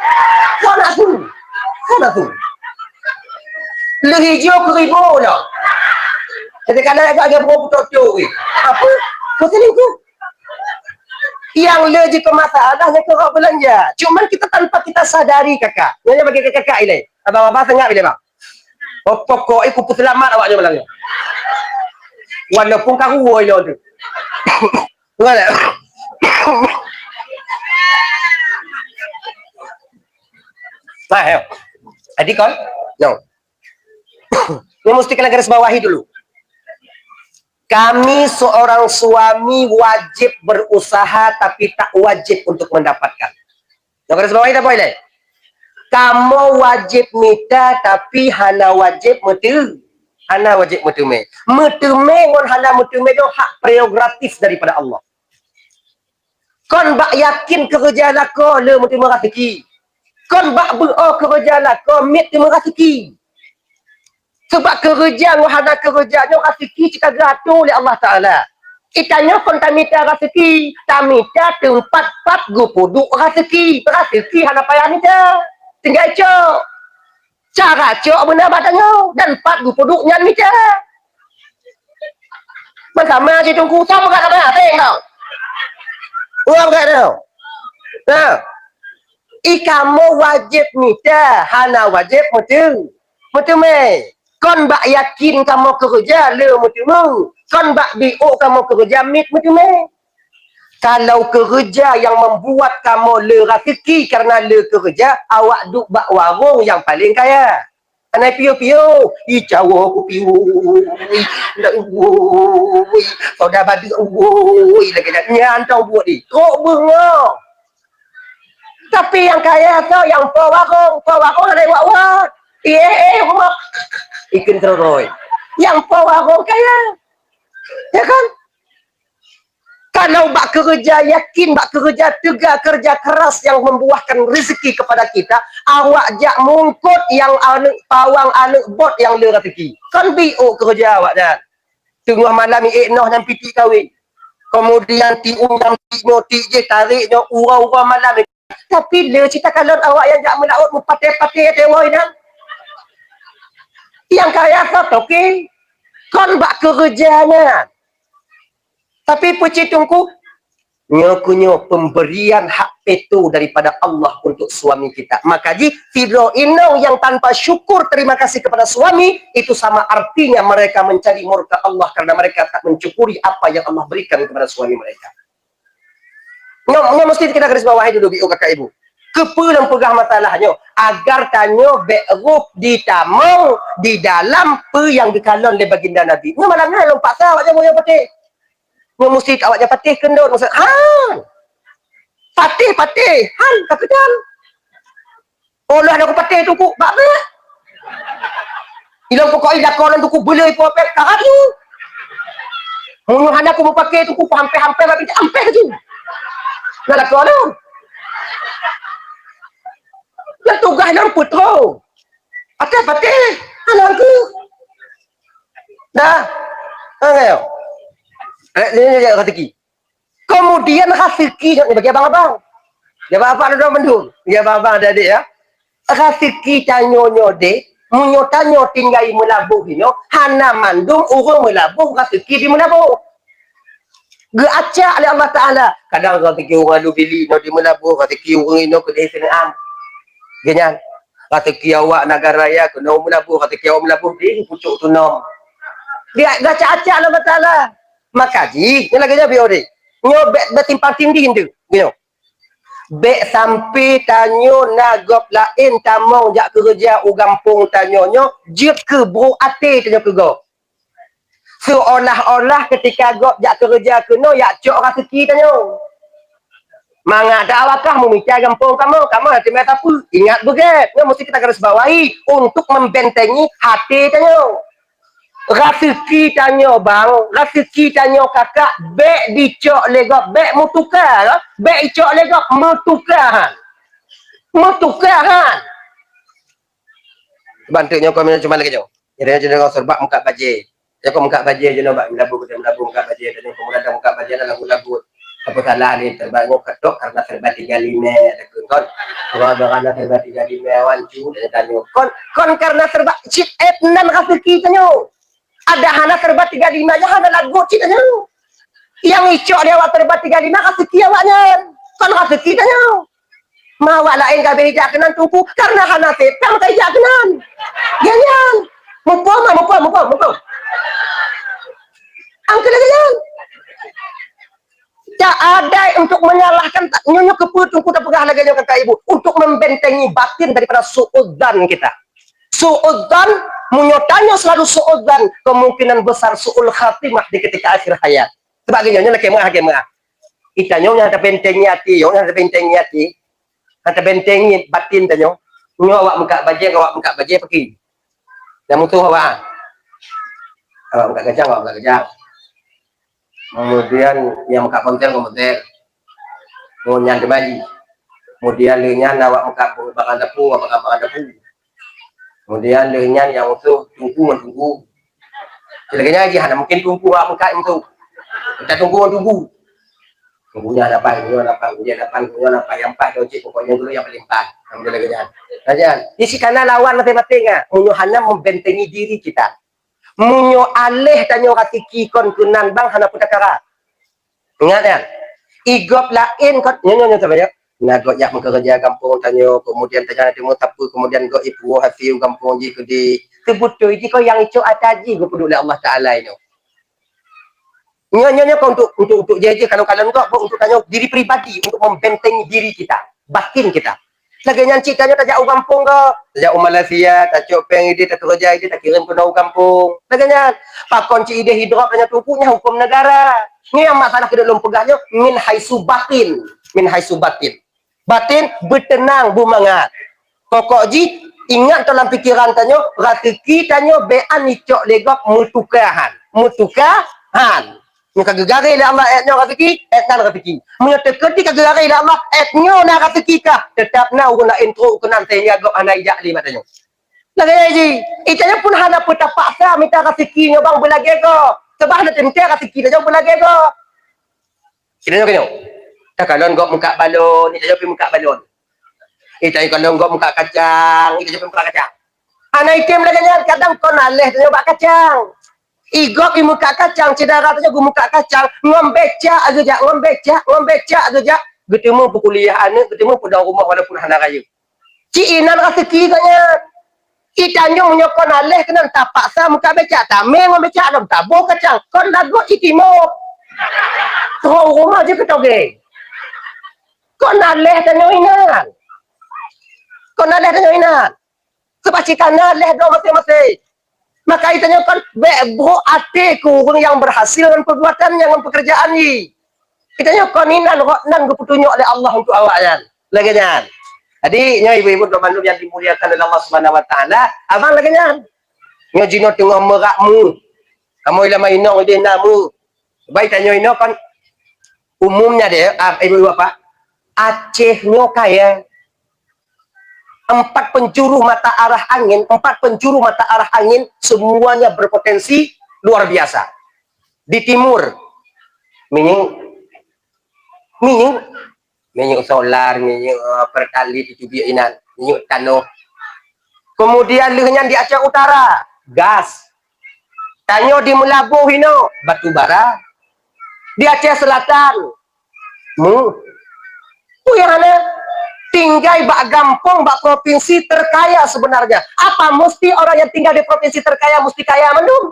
Speaker 1: Kau nak tu. Le hijau ke ribu lah. Kadang-kadang agak berotot-otot. Apa? Kau selingkuh. Yang le jika masalah, yang kau belanja. Cuma kita tanpa kita sadari kakak. Yang bagi kakak ini. Abang-abang sangat bila bang. Pokok ikut selamat awaknya belanja. Walaupun karu dia tu. Boleh. Nah, adik kau? No. Ini mesti kalian garis bawahi dulu. Kami seorang suami wajib berusaha tapi tak wajib untuk mendapatkan. Yang garis bawahi tak boleh. Kamu wajib minta tapi hana wajib metu. Hana wajib metume. Metume ngon hana metume itu hak prerogatif daripada Allah. Kon bak yakin kerja lako le metume rezeki. Kon bak berdoa kerja lako mit terima rezeki. Sebab kerja ngon hana kerja ngon rezeki kita gratis oleh Allah Taala. Itanya kon tamita rezeki, tamita tempat pat gu puduk rezeki. Rezeki hana payah ni dah. Tinggal cok. Cara cok benar badannya dan 4 produknya ni je. Sama je tunggu sama kat sana tengok. Orang kat tu. Nah. Ikamu wajib minta, hana wajib mutu. Mutu me. Kon bak yakin kamu kerja le mutu mu. Kon bak biok kamu kerja mit mutu me. Kalau kerja yang membuat kamu le rezeki karena le kerja, awak duk bak warung yang paling kaya. Anai piu-piu, Jawa aku piu, ndak woi, kau dah bagi woi lagi dah nyantau buat ni. Kok bunga. Tapi yang kaya tu yang pawakong ada wak. Rumah ikan teroy. Yang pawakong kaya. Ya kan? Kalau bak kerja yakin, bak kerja tegak, kerja keras yang membuahkan rezeki kepada kita, awak jak mungkut yang anu pawang anu bot yang le rezeki. Kan bio kerja awak dah. Tengah malam ni noh dan piti kahwin. Kemudian ti undang ti noti je tariknya urau-urau malam ni. Tapi le cerita kalau awak yang jak melaut mupate-pate tewoi dah. Yang kaya tu okey. Kon bak kerjanya. Tapi puji tungku, nyokunyo pemberian hak petu daripada Allah untuk suami kita. Maka ji fidro inong yang tanpa syukur terima kasih kepada suami, itu sama artinya mereka mencari murka Allah karena mereka tak mencukuri apa yang Allah berikan kepada suami mereka. Nyo mesti kita garis bawahi dulu biu kakak ibu. Kepa dan pegah masalahnya agar tanyo be'ruf ditamong di dalam pe yang dikalon oleh baginda Nabi. Nyo malamnya lompat sah awak jangan patih. Nyo mesti awak jangan patih kendor maksud. Patih. Han tak kedal. Olah aku patih tu ku. Bak be. Ilang pokok ida kolan tu ku belai popet ka tu. Mun hana aku mau pakai tu ku hampir-hampir tapi hampir tu. Nak kolan. Yang tugas nang putro. Patih. Anak aku. Dah. Ayo. Ini rezeki. Kemudian rezeki bagi abang-abang. Dia abang ada mendung. Dia abang ada adik ya. Rezeki tanyo dek, munyo tanyo tinggai melabuh ino, hana mandung urung melabuh rezeki di melabuh. Geacak oleh Allah Taala. Kadang rezeki orang lu bili no di melabuh, rezeki orang ino ke desenam. Ganyan. Rezeki awak negara raya ke no melabuh, rezeki awak melabuh di pucuk tu nom. Dia gacak-acak Allah Taala. Maka ji, ni lagi biar deh. Nyo betimpang tinggi hindu. Nyo. Bek sampai tanyo nagop lain tamong jak kerja ugampung tanyo nyo jut ke bro ate tanyo ke go. Seolah-olah ketika gop jak kerja keno yak cok rezeki tanyo. Mangak dak awakah memikir gampung kamu nanti meta apa? Ingat beget. Nyo mesti kita garis bawahi untuk membentengi hati tanyo. Rezeki tanyo bang, rezeki tanyo kakak, bek dicok legok, bek mutukar, bek icok legok, mutukaran. Bantunya kau minum cuma lagi jauh. Jadi kau serbak muka bajai. Ya kau muka bajai je nampak, melabur muka bajai, dan kemudian ada muka bajai dalam labur. Apa salah ni terbang ketok karena serba 35 kon. Karena serba 35 wancu dan tanyo. Kon karena serba chip etnan rezeki tanyo. Ada hana terbat 35 aja hana lagu citanya. Yang icok dia awak terbat 35 rezeki awaknya. Kan rezeki tanya. Mawak lain kabeh jak kenan tuku karena hana tetang kai jak kenan. Ganyan. Mumpung. Angkel ganyan. Tak ada untuk menyalahkan nyonya keput tungku tak pegah lagi kakak ibu untuk membentengi batin daripada suudzan kita. Suudzan menyotanya selalu suudzan kemungkinan besar suul khatimah di ketika akhir hayat. Sebagainya nak kemah. Itanyo yang ada bentengi hati, ada bentengi batin tanyo. Nyo awak muka bajai pergi. Yang mutu awak. Awak muka gajang. Kemudian yang muka konten komentar. Ngonyan kembali. Kemudian lenyan awak muka bakal depu. Kemudian lenyan yang itu tunggu. Selaganya aja, mungkin tunggu awak muka itu. Kita tunggu. Tunggunya ada apa? Yang 4 dojik pokoknya dulu yang paling 4. Alhamdulillah. Kajian. Isi karena lawan matematika. Munyo hana membentengi diri kita. Munyo alih tanyo ratiki kon kunan bang hana putakara. Ingat ya? Igop lain kon nyonya sabaya. Nago yak kerja kampung tanyo kemudian tanya temu tapu kemudian go ibu hati kampung ji kedi. Kebutuh iki ko yang ico ataji go peduli Allah Taala ini. Nyonya kau untuk jaja kalau kau untuk tanya diri pribadi untuk membentengi diri kita, batin kita. Lagi yang ceritanya tak jauh kampung ke. Tak jauh Malaysia, tak jauh peng ide, tak kerja ide, tak kirim ke jauh kampung. Lagi yang pakon ci ide hidrop tanya tukunya hukum negara. Ini yang masalah ke dalam pegahnya min haisu batin. Min haisu batin. Batin bertenang bumangat. Pokok ji ingat dalam pikiran tanya ratiki tanya bean nicok legok mutukahan. Mutukahan. Muka gegari lah Allah etnya ratiki, etna ratiki. Menyatakan ketika gegari lah Allah etnya na ratiki kah. Tetap na guna intro kenan tanya gok anai jakli matanya. Lagi ji, itanya pun hana peta paksa minta ratiki nya bang belage ko. Sebab ada temte ratiki dah jauh belage ko. Kita nyo. Tak kalau gok muka balon, itanya pergi muka balon. Itanya kalau gok muka kacang, itanya pergi muka kacang. Anai item lagi nya kadang kau naleh tanya bak kacang. Igok di muka kacang, cedera tanya gue muka kacang, ngombeca aja, ngombeca aja. Ketemu perkuliah anak, ketemu pedang rumah walaupun hana raya. Ci inan rezeki kanya. Itanya menyokon aleh kena tak paksa muka beca, tameng ngombeca dalam tabur kacang. Kon lagu itimo. Terus rumah je ketoge. Kon aleh tanya inan. Kon aleh tanya inan. Sebab cita aleh do masing-masing. Maka itanya kan bro atiku yang berhasil dengan perbuatannya dengan pekerjaan ni. Itanya kan inan nan petunjuk oleh Allah untuk awaknya. Lagi nyan. Jadi nya ibu-ibu dan bandung yang dimuliakan oleh Allah Subhanahu wa taala, abang lagi nyan. Nya jino tengah merakmu. Kamu ila mainong ide namu. Baik tanya ino kan umumnya dia ibu bapak Aceh nyo kaya 4 penjuru mata arah angin semuanya berpotensi luar biasa. Di timur minyak solar, minyak pertali dicubi inan, minyak tanah. Kemudian lengan di Aceh Utara, gas. Tanyo di Melabuh hino, batu bara. Di Aceh Selatan, yang ada tinggal bak gampong, bak provinsi terkaya sebenarnya. Apa mesti orang yang tinggal di provinsi terkaya mesti kaya mendung?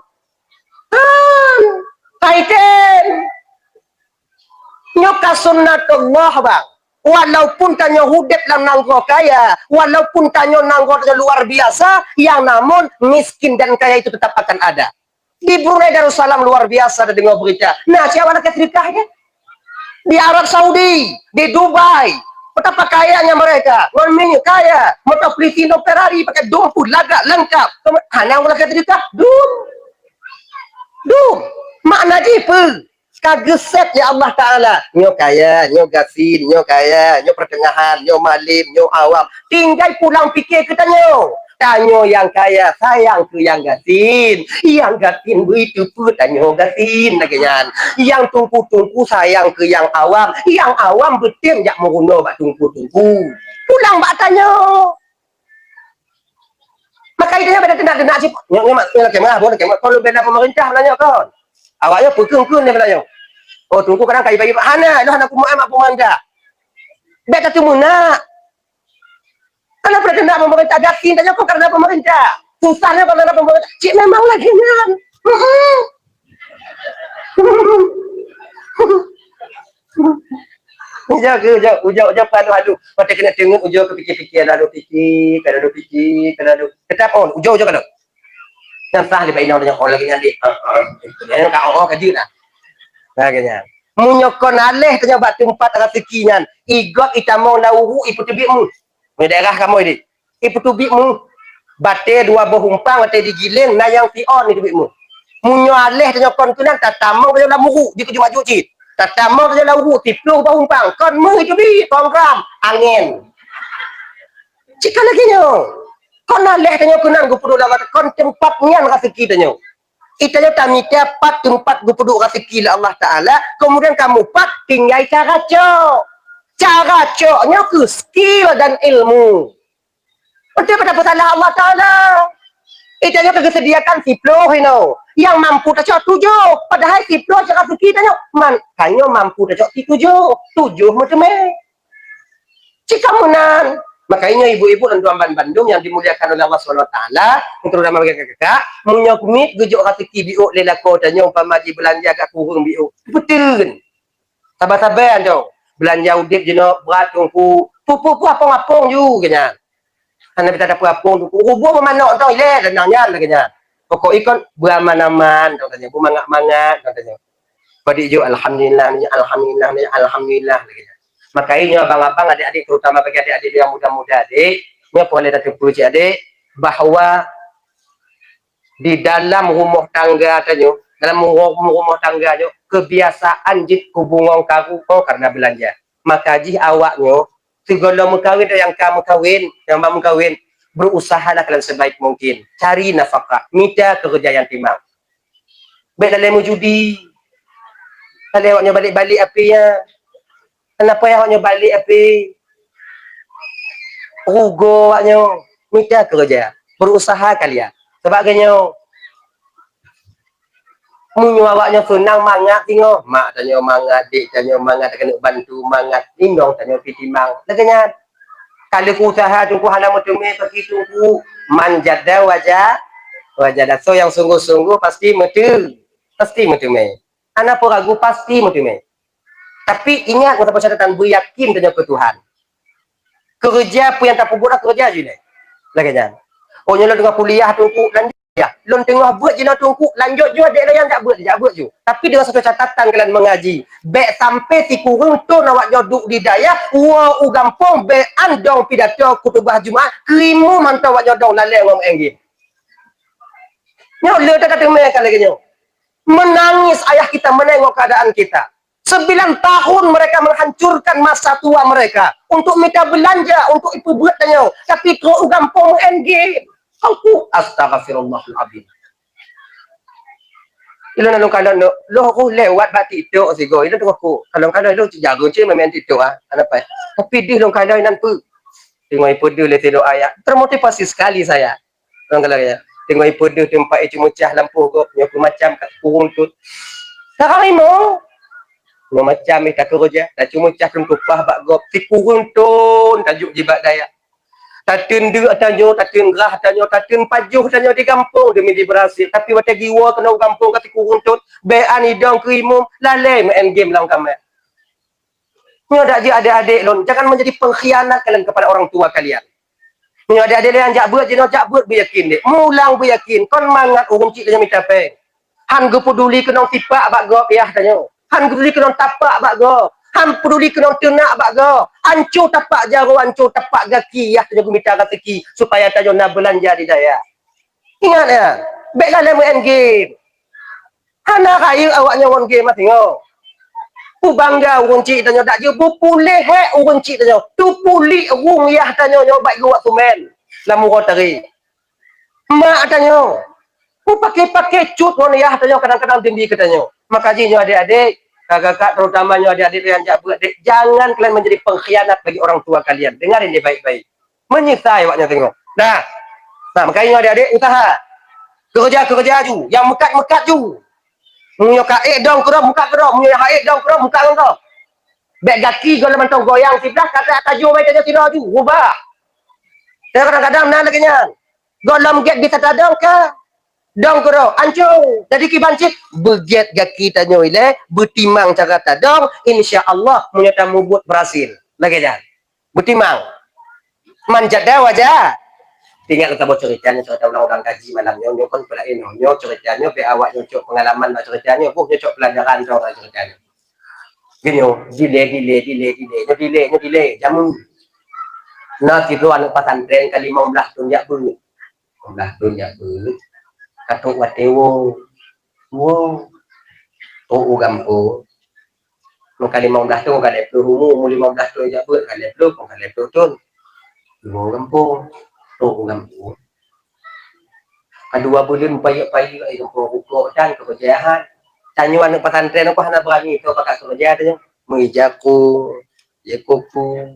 Speaker 1: Kaiten. Nyoka sunnatullah bang. Walaupun tanya hudep lang nanggo kaya, walaupun tanya nanggo luar biasa, yang namun miskin dan kaya itu tetap akan ada. Di Brunei Darussalam luar biasa ada dengar berita. Nah, siapa nak ketrikahnya? Di Arab Saudi, di Dubai, betapa kayanya mereka. Ngomongnya kaya, motor Plitino Ferrari pakai dompu lagak lengkap. Hanya orang ketrikah, dum. Makna jipe. Kageset ya Allah Ta'ala. Nyo kaya, nyo gasin, nyo kaya, nyo pertengahan, nyo malim, nyo awam. Tinggal pulang fikir kita nyo. Tanyo yang kaya, sayang ke yang gasin. Yang gasin begitu pun tanyo gasin. Yang tungku-tungku sayang ke yang awam. Yang awam betul jak meruna bak tungku-tungku. Pulang bak tanyo. Maka idenya beda tindak-tindak sih. Nyo kemah, kalau beda pemerintah nanya kawan. Awaknya pekung-pekung dia belanya. Oh, tunggu kadang kai bagi hana, dah nak kumak mak pemanda. Beta tu muna. Kalau berada nak pemerintah gasin tanya kau kerana pemerintah. Susahnya kerana pemerintah. Cik memang lagi nyan. Ujau padu. Pada kena tengok ujau kepikir-pikir ada fikir, ada fikir, ada. Tetap on, ujau kalau. Yang sah di bainau dengan orang lagi nanti. Yang kau kaji lah. Bagainya. Munyokon aleh tanya bak tempat rezekinya. Igot itamau nauhu iputubikmu. Di daerah kamu ini. Iputubikmu. Bate 2 bohumpang bate digiling na yang pion itubikmu. Munyo aleh tanya kon tunan tatamau tanya lamuru di kejumaju cit. Tatamau tanya lamuru tiplu bohumpang. Kon mu itubi program angin. Cika lagi nyo. Kon aleh tanya kunan gupudu lawat kon tempatnya rezeki tanya. Itanya kami dapat tempat gupuduk rezeki Allah Ta'ala. Kemudian kamu pak tinggal cara cok. Cara coknya ke skill dan ilmu. Betul pada pesalah Allah Ta'ala. Itanya kesediakan siploh you yang mampu tak cok 7. Padahal siploh cara rezeki tanya. Hanya mampu tak cok 7 macam ni. Jika menan. Makanya ibu-ibu dan tuan Bandung yang dimuliakan oleh Allah SWT, terutama bagi kakak, menyokmit gejok rezeki biuk lelako tanya umpama di belanja kat kurung biuk. Betul. Sabar-sabar tu. Belanja udip jenak berat tungku Pupu apong-apong you kanya. Ana kita ada apong tu. Ubur memanok tau ile danangnya kanya. Pokok ikon buaman-aman katanya, bu mangak-mangak katanya. Padi jo alhamdulillah ni alhamdulillah ni alhamdulillah kanya. Makanya abang-abang adik-adik terutama bagi adik-adik yang muda-muda adik, ni boleh datang puji adik bahawa di dalam rumah tangga tanya, dalam rumah tangga tanya, kebiasaan jit hubungan kamu karena belanja. Maka jih awaknya segala mengkawin yang kamu kawin, yang kamu kawin, berusahalah kalian sebaik mungkin. Cari nafkah, minta kerja yang timang. Baik dalam judi, kalau awaknya balik-balik api ya, kenapa yang awaknya balik api? Rugo awaknya, minta kerja, berusaha kalian. Sebagainya, awaknya senang mangat tengok. Mak tanya mangat, dik tanya mangat, kena bantu mangat. Lindong tanya pitimang. Laganya, kalau ku usaha tunggu halam mutumeh pergi tunggu manjat dah wajah dah. So yang sungguh-sungguh pasti mutumeh. Anak pun ragu pasti mutumeh. Tapi ingat kata catatan beryakin tanya ke Tuhan. Kerja pun yang tak buat kerja je ni. Laganya. Oh nyala dengan kuliah tunggu lanjut ya. Lon tengah buat je lah tunggu lanjut je ada yang tak buat je. Tapi dengan satu catatan kalian mengaji. Baik sampai si kurung tu awak joduk di daya, wa u gampong be andong pidato kutubah Jumaat, krimu mantau awak jodong lalai ngom enggi. Nyo le tak kata mereka lagi nyo. Menangis ayah kita menengok keadaan kita. 9 tahun mereka menghancurkan masa tua mereka untuk minta belanja, untuk ibu buat tanya. Tapi kau gampang engage. Aku astagfirullahaladzim. Ilo na kalau lo aku lewat batik tu sigo. Ilo tu aku kalau lo jago je memang itu apa. Tapi dia kalau nanti tengok ibu dia le tidur ayat. Termotivasi sekali saya. Kalau ya. Tengok ibu dia tempat itu mecah lampu kok nyoku macam kat kurung tu. Sekarang ini macam ni tak kerja. Tak cuma cah kempah bak gop. Si kurung tu tajuk jibat daya. Tatun dua tanyo, tatun gerah tanyo, tatun pajuh tanyo di kampung demi di berhasil. Tapi wata giwa kena kampung kat kurung tu. Bean idong kerimum. Lalai main game lang kami. Ni ada adik-adik lon. Jangan menjadi pengkhianat kalian kepada orang tua kalian. Ni adik-adik yang jak buat je, jak buat beryakin dek. Mulang beryakin. Kon mangat urung cik tanyo minta peng. Han ge peduli kena tipak bak gop ya tanyo. Han peduli kena tapak bak go. Han peduli kena tenak bak go. Ancu tapak jaro, ancu tapak gaki ya tanyo minta rezeki supaya tanyo nak belanja di daya. Ingat ya. Baiklah dalam main game. Hana kaya awaknya one game tengok. Pu bangga urung cik tanyo tak je bu pulih urung cik tanyo. Tu pulih urung yah tanyo nyo baik go waktu men. Lamu rotari. Mak tanyo. Pu pakai cut ngon yah tanyo kadang-kadang tinggi ke tanyo. Maka jinyo adik-adik, kakak terutamanya adik-adik yang jak buat, jangan kalian menjadi pengkhianat bagi orang tua kalian. Dengarin dia baik-baik. Menyisai waknya tengok. Nah, makanya adik-adik usaha. Kerja ju, yang mekat-mekat ju. Munyo kaik dong kero muka kero, munyo kaik dong kero muka kero. Bek gaki kalau mentong goyang sebelah kata tajuk baik tajuk tira ju, ubah. Dan kadang-kadang nak lagi nya. Golom get bisa tadong ke? Dong kero, ancu. Jadi kibancik beget gaki tanyo ile, betimang cara tadong, insya-Allah munyo tamu buat berhasil. Lagi jan. Betimang. Manjat dah wajah. Tinggal kita buat ceritanya, cerita orang-orang kaji malamnya, nyo kon pelain, nyo ceritanya, be awak nyocok pengalaman lah ceritanya, nyocok pelajaran orang ceritanya. Gini, delay, jamu. Nah, itu anak pesantren kali 15 tahun jak bulu. 15 tahun jak bulu. Katung watewo. Wow. Oh, gampo. Mau kali 15 tahun kali pelurumu, mau 15 tahun jak bulu, kali peluru tahun. Wow, gampo. Oh, gampu. Kedua bulan payah-payah kat rukuk dan kerjaan. Tanya anak pesantren aku hendak berani tu pakai kerja tu. Mengijaku, yakuku,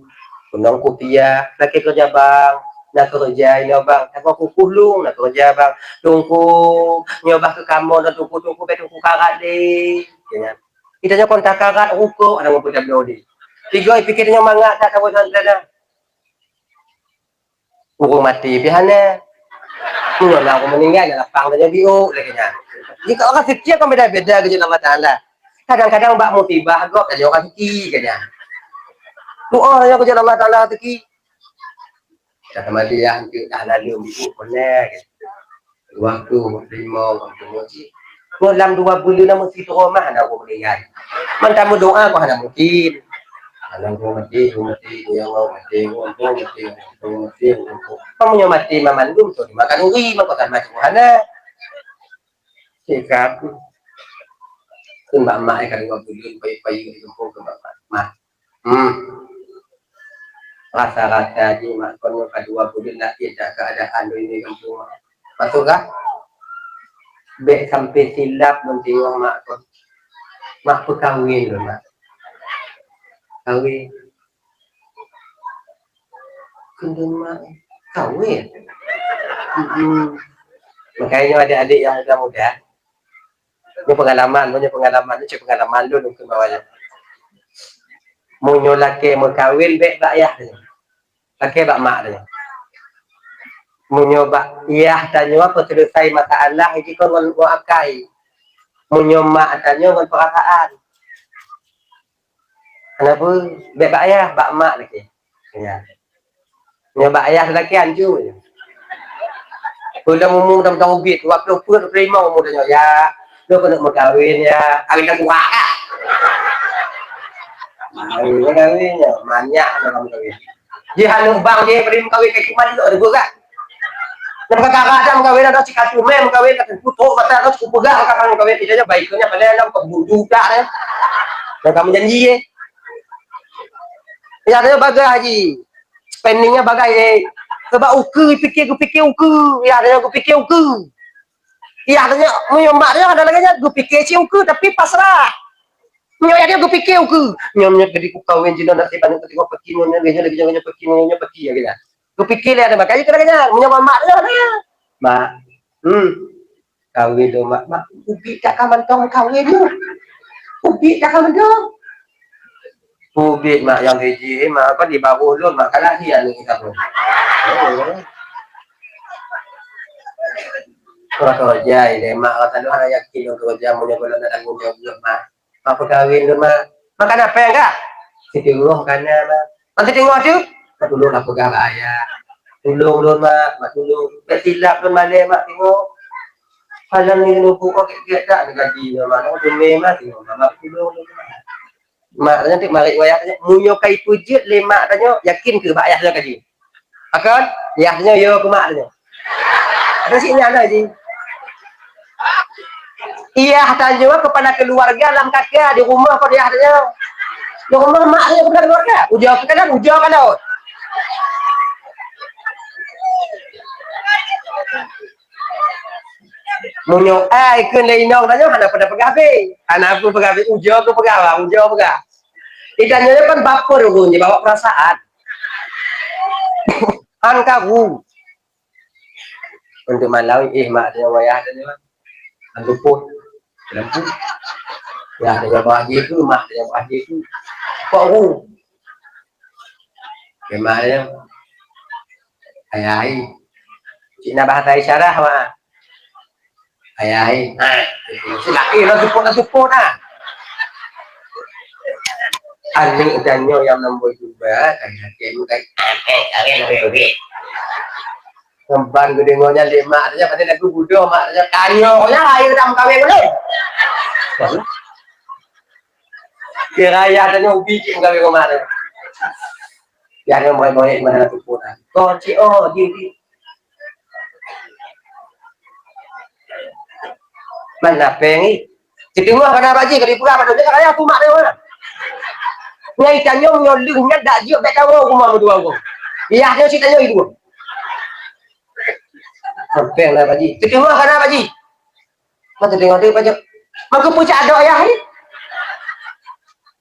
Speaker 1: kunang kupia, laki kerja bang, nak kerja ini bang. Aku kulung nak kerja bang. Tunggu nyobah ke kamu dan tunggu karat deh. Kita kontak karat rukuk ada ngumpul jam di. Tiga pikirnya mangat tak tahu pesantren. Urung mati pihana. Mula aku meninggal lapang saja bio lagi nya. Jika orang fikir kan beda-beda ke dalam Allah Taala. Kadang-kadang bak mutibah gok dari orang fikir kanya. Doa ya kepada Allah Taala teki. Kata mati ya dah lalu ibu boleh. Waktu lima waktu muji. Dalam 2 bulan mesti tu rumah dah aku meninggal. Mantamu doa kau hana mungkin. Alang ko mati, yang mau mati, kamu yang mati mamandum tu makan uri makan macam mana? Sikap kun mbak mak kan waktu dulu bayi-bayi di kampung ke mbak mak. Rasa-rasa je mak kon kedua bulan nak tidak keadaan ini kampung. Masuklah. Bek sampai silap nanti mak kon. Mak perkahwin dulu mak. Kahwin. Kandung mak kahwin. Makanya adik-adik yang muda-muda punya pengalaman dulu ke bawahnya. Munyo laki mau kahwin bek bak ayah dia. Laki bak mak dia. Munyo bak ayah tanya apa selesai masalah iki kau mau akai. Munyo mak tanya ngon perasaan. Kenapa bek bak ayah bak mak lagi. Ya. Munyo bak ayah laki anju. Kalau mau tentang ubit, waktu pun terima mau tanya ya, lo kena mau kahwin ya, agak tua kan? Kahwin ya, banyak dalam kahwin. Dia hanum bang dia beri kahwin kayak cuma itu ada juga. Dan kakak ada kahwin ada si kasume kahwin kata putu kata ada cukup pegang kakak kahwin tidak aja baiknya pada dalam kebudu juga ya. Dan kamu janji ya. Ya ada bagai haji, spendingnya bagai sebab uku fikir uku ya ada aku pikir uku ya adanya mak dia ada lagi gue pikir si uku tapi pasrah nyonya dia gue pikir uku nyomnya jadi ku kawin jino nanti banyak ketika pergi nyonya lagi pergi ya gitu gue pikir ya ada makanya kadang-kadang nyonya mak dia ada mak kawin dong mak ubi tak kaman tong kawin dong ubi tak kaman dong ubi mak yang gaji mak apa di bawah lu mak kalah dia nih kamu kerja ini mak kata lu hanya yakin kerja mau nyoba nak tanggung jawab mak apa kawin lu mak makan apa enggak tengok karena mak nanti tengok tu dulu nak pegang ayah tolong lu mak tolong silap lu malam mak tengok halang ni lu kok kayak tak gaji mak nak demi mak tengok mak tolong lu mak nanti mari wayah munyo kai pujit lemak tanya yakin ke ayah dia gaji akan ayahnya yo ke mak dia ada sini ada je iya tanya kepada keluarga dalam kakak di rumah pada dia tanya di rumah mak dia kepada keluarga ujar kan munyo ikut lainong tanya ada pada pegawe anak aku pegawe ujar idanya kan baper gue bawa perasaan angkaku untuk malau mak dia wayah dia luput lampu ya dia bahagia itu mak dia bahagia itu kok gimana ayai Cina bahasa isyarat mah ayai silaki lah support anjing danyo yang nombor juga kayak Kemban gede ngonya lima aja pada lagu budo mak aja kanyonya air dalam kawin belum kiraya tanya ubi cing kawin kemarin ya yang boleh mana tu pun kunci di mana pengi jadi gua kena baji kali pura pada dia kaya aku mak dia mana nyai tanyo nyolungnya dak jiuk bek kawo rumah berdua gua iya dia si tanyo itu sampai lah baji tengok kana baji mata tengok dia baji maka pucak ada ayah ni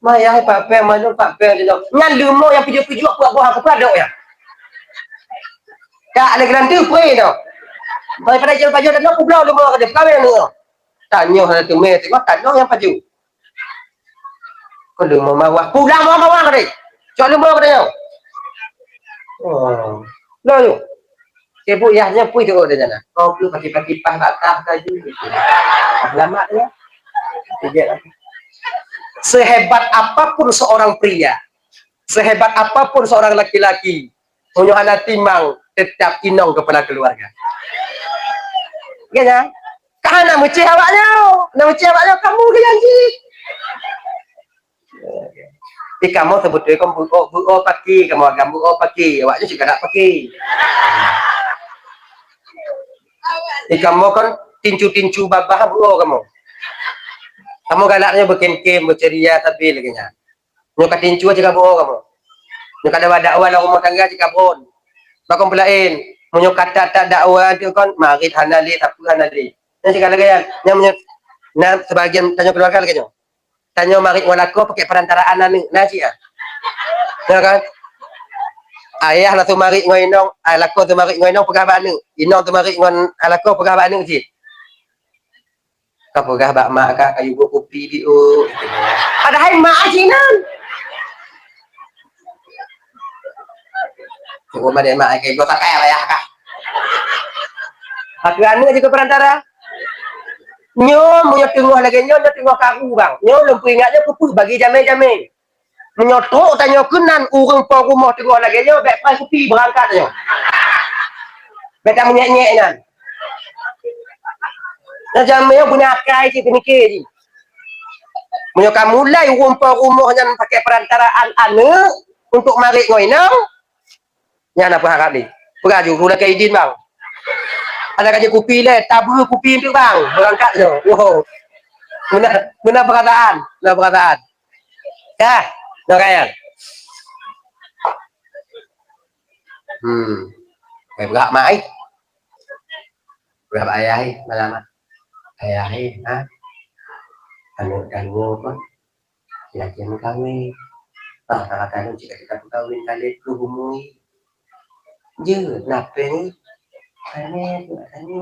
Speaker 1: maya pak pe maju pak pe dia ngan demo yang pijuk buah aku ada ya tak ada garanti kuih tu daripada jual baju dan aku belau demo ke dia kawin ni tanya hal tu me tengok tanya yang baju kau demo mawah pulang mawah ke dia jual demo ke dia oh lalu Ibu yahnya pun itu dia nak. Kau perlu pakai kipas atas saja. Lama ya. Sehebat apapun seorang pria, Sehebat apapun seorang laki-laki, punya anak timang tetap inong kepala keluarga. Gimana? Kau nak muci awaknya, kamu ke janji. Kamu sebetulnya kamu buo pagi, kamu agak buo pagi, awaknya juga nak pagi. Kamu kan tincu babah buo kamu. Kamu galaknya berkem-kem, berceria tapi lagi nya. Nyo katincu aja kamu kamu. Nyo kada dakwah lah rumah tangga jika pun. Bakon pelain, nyo kata tak dakwah tu kan marit hanali tapi hanali. Nyo segala gaya, nyo nah sebagian tanya keluarga lagi nyo. Tanya marit walako pakai perantaraan nasi ah. Ya kan? Ayah lah tu marit ngoinong, alako tu marit ngoinong pegawai ni. Inong tu marit ngon alako pegawai ni cik. Kau pegah bak mak kah kayu buat kopi di padahal mak ajinan. Cukup ada mak kayak gua pakai ayah kah. Aku anu juga perantara. Nyo punya tengah lagi nyo tengah kaku bang. Nyo lempu ingatnya kupu bagi jame-jame. Menyotok tanya kenan urang po rumah tengah lagi nyo bek pas kopi berangkat nyo. Beta menyek-nyek nan. Nah jame punya akai si mikir ji. Menyo kamu mulai urang po rumah nyan pakai perantaraan anu untuk marik ngoinong. Nyan apa harap ni? Peraju gula ke idin bang. Ada kaji kopi le, tabu kopi itu bang, berangkat tu. Wow. Guna perkataan. Ya, nak kaya. Berak mai. Berak ayah malam. Ayah ha. Anu kan. Yakin kami. Kata-kata jika kita kawin kali tu humui. Je, napa ni? Kami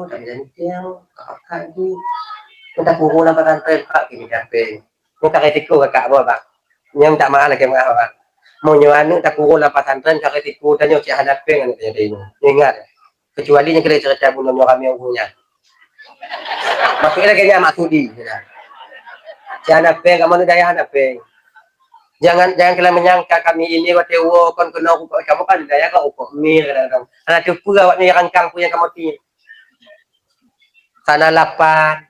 Speaker 1: tak bisa niang, kakak ni. Kita pukul apa tantren pak kini sampai. Ni tak ketiku kakak apa bang. Nyam tak mahal lagi mahal bang. Mau nyuanu tak pukul apa tantren kakak ketiku tanya cik hadapeng tanya dia ini. Ingat. Kecuali yang kena cerita bunuh kami yang punya. Maksudnya kayaknya maksudi. Cik hadapeng kamu ni daya hadapeng. Jangan kalian menyangka kami ini waktu kon kena ukok kamu kan daya kau ukok mir kadang-kadang. Anak tu pura awak ni rangkang punya kamu ti. Sana lapan.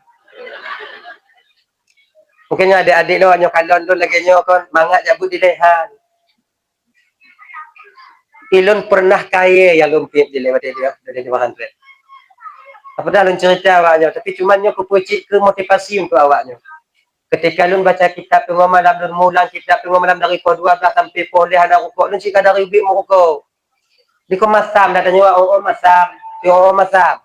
Speaker 1: Mungkin adik-adik lo nyo kalon lo lagi nyo kon mangat jabut di lehan. Ilun pernah kaya ya lumpit di lewat dari 200. Apa dah lun cerita awaknya tapi cuma nyo kepucik ke motivasi untuk awaknya. Ketika lun baca kitab tengah malam lun mulang kitab tengah malam dari pukul 12 sampai boleh ada rukuk lun cik dari ubik mau rukuk. Di ko masam datanya masam.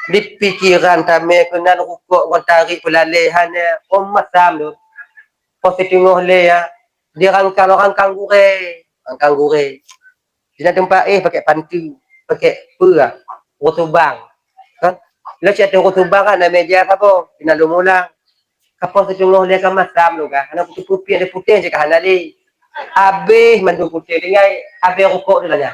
Speaker 1: Di pikiran kami kena rukuk kon tarik pelalehan masam tu. Positif ngohle ya. Dia rangkang gure. Di tempat pakai pantu, pakai pura, rotubang. Kan? Lo cik rotubang kan meja apa? Kena lu mulang. Kapal sejumlah dia kan masam lu kan. Anak putih ada putih je kan ali. Habis mandu putih dengan habis rukuk tu lah.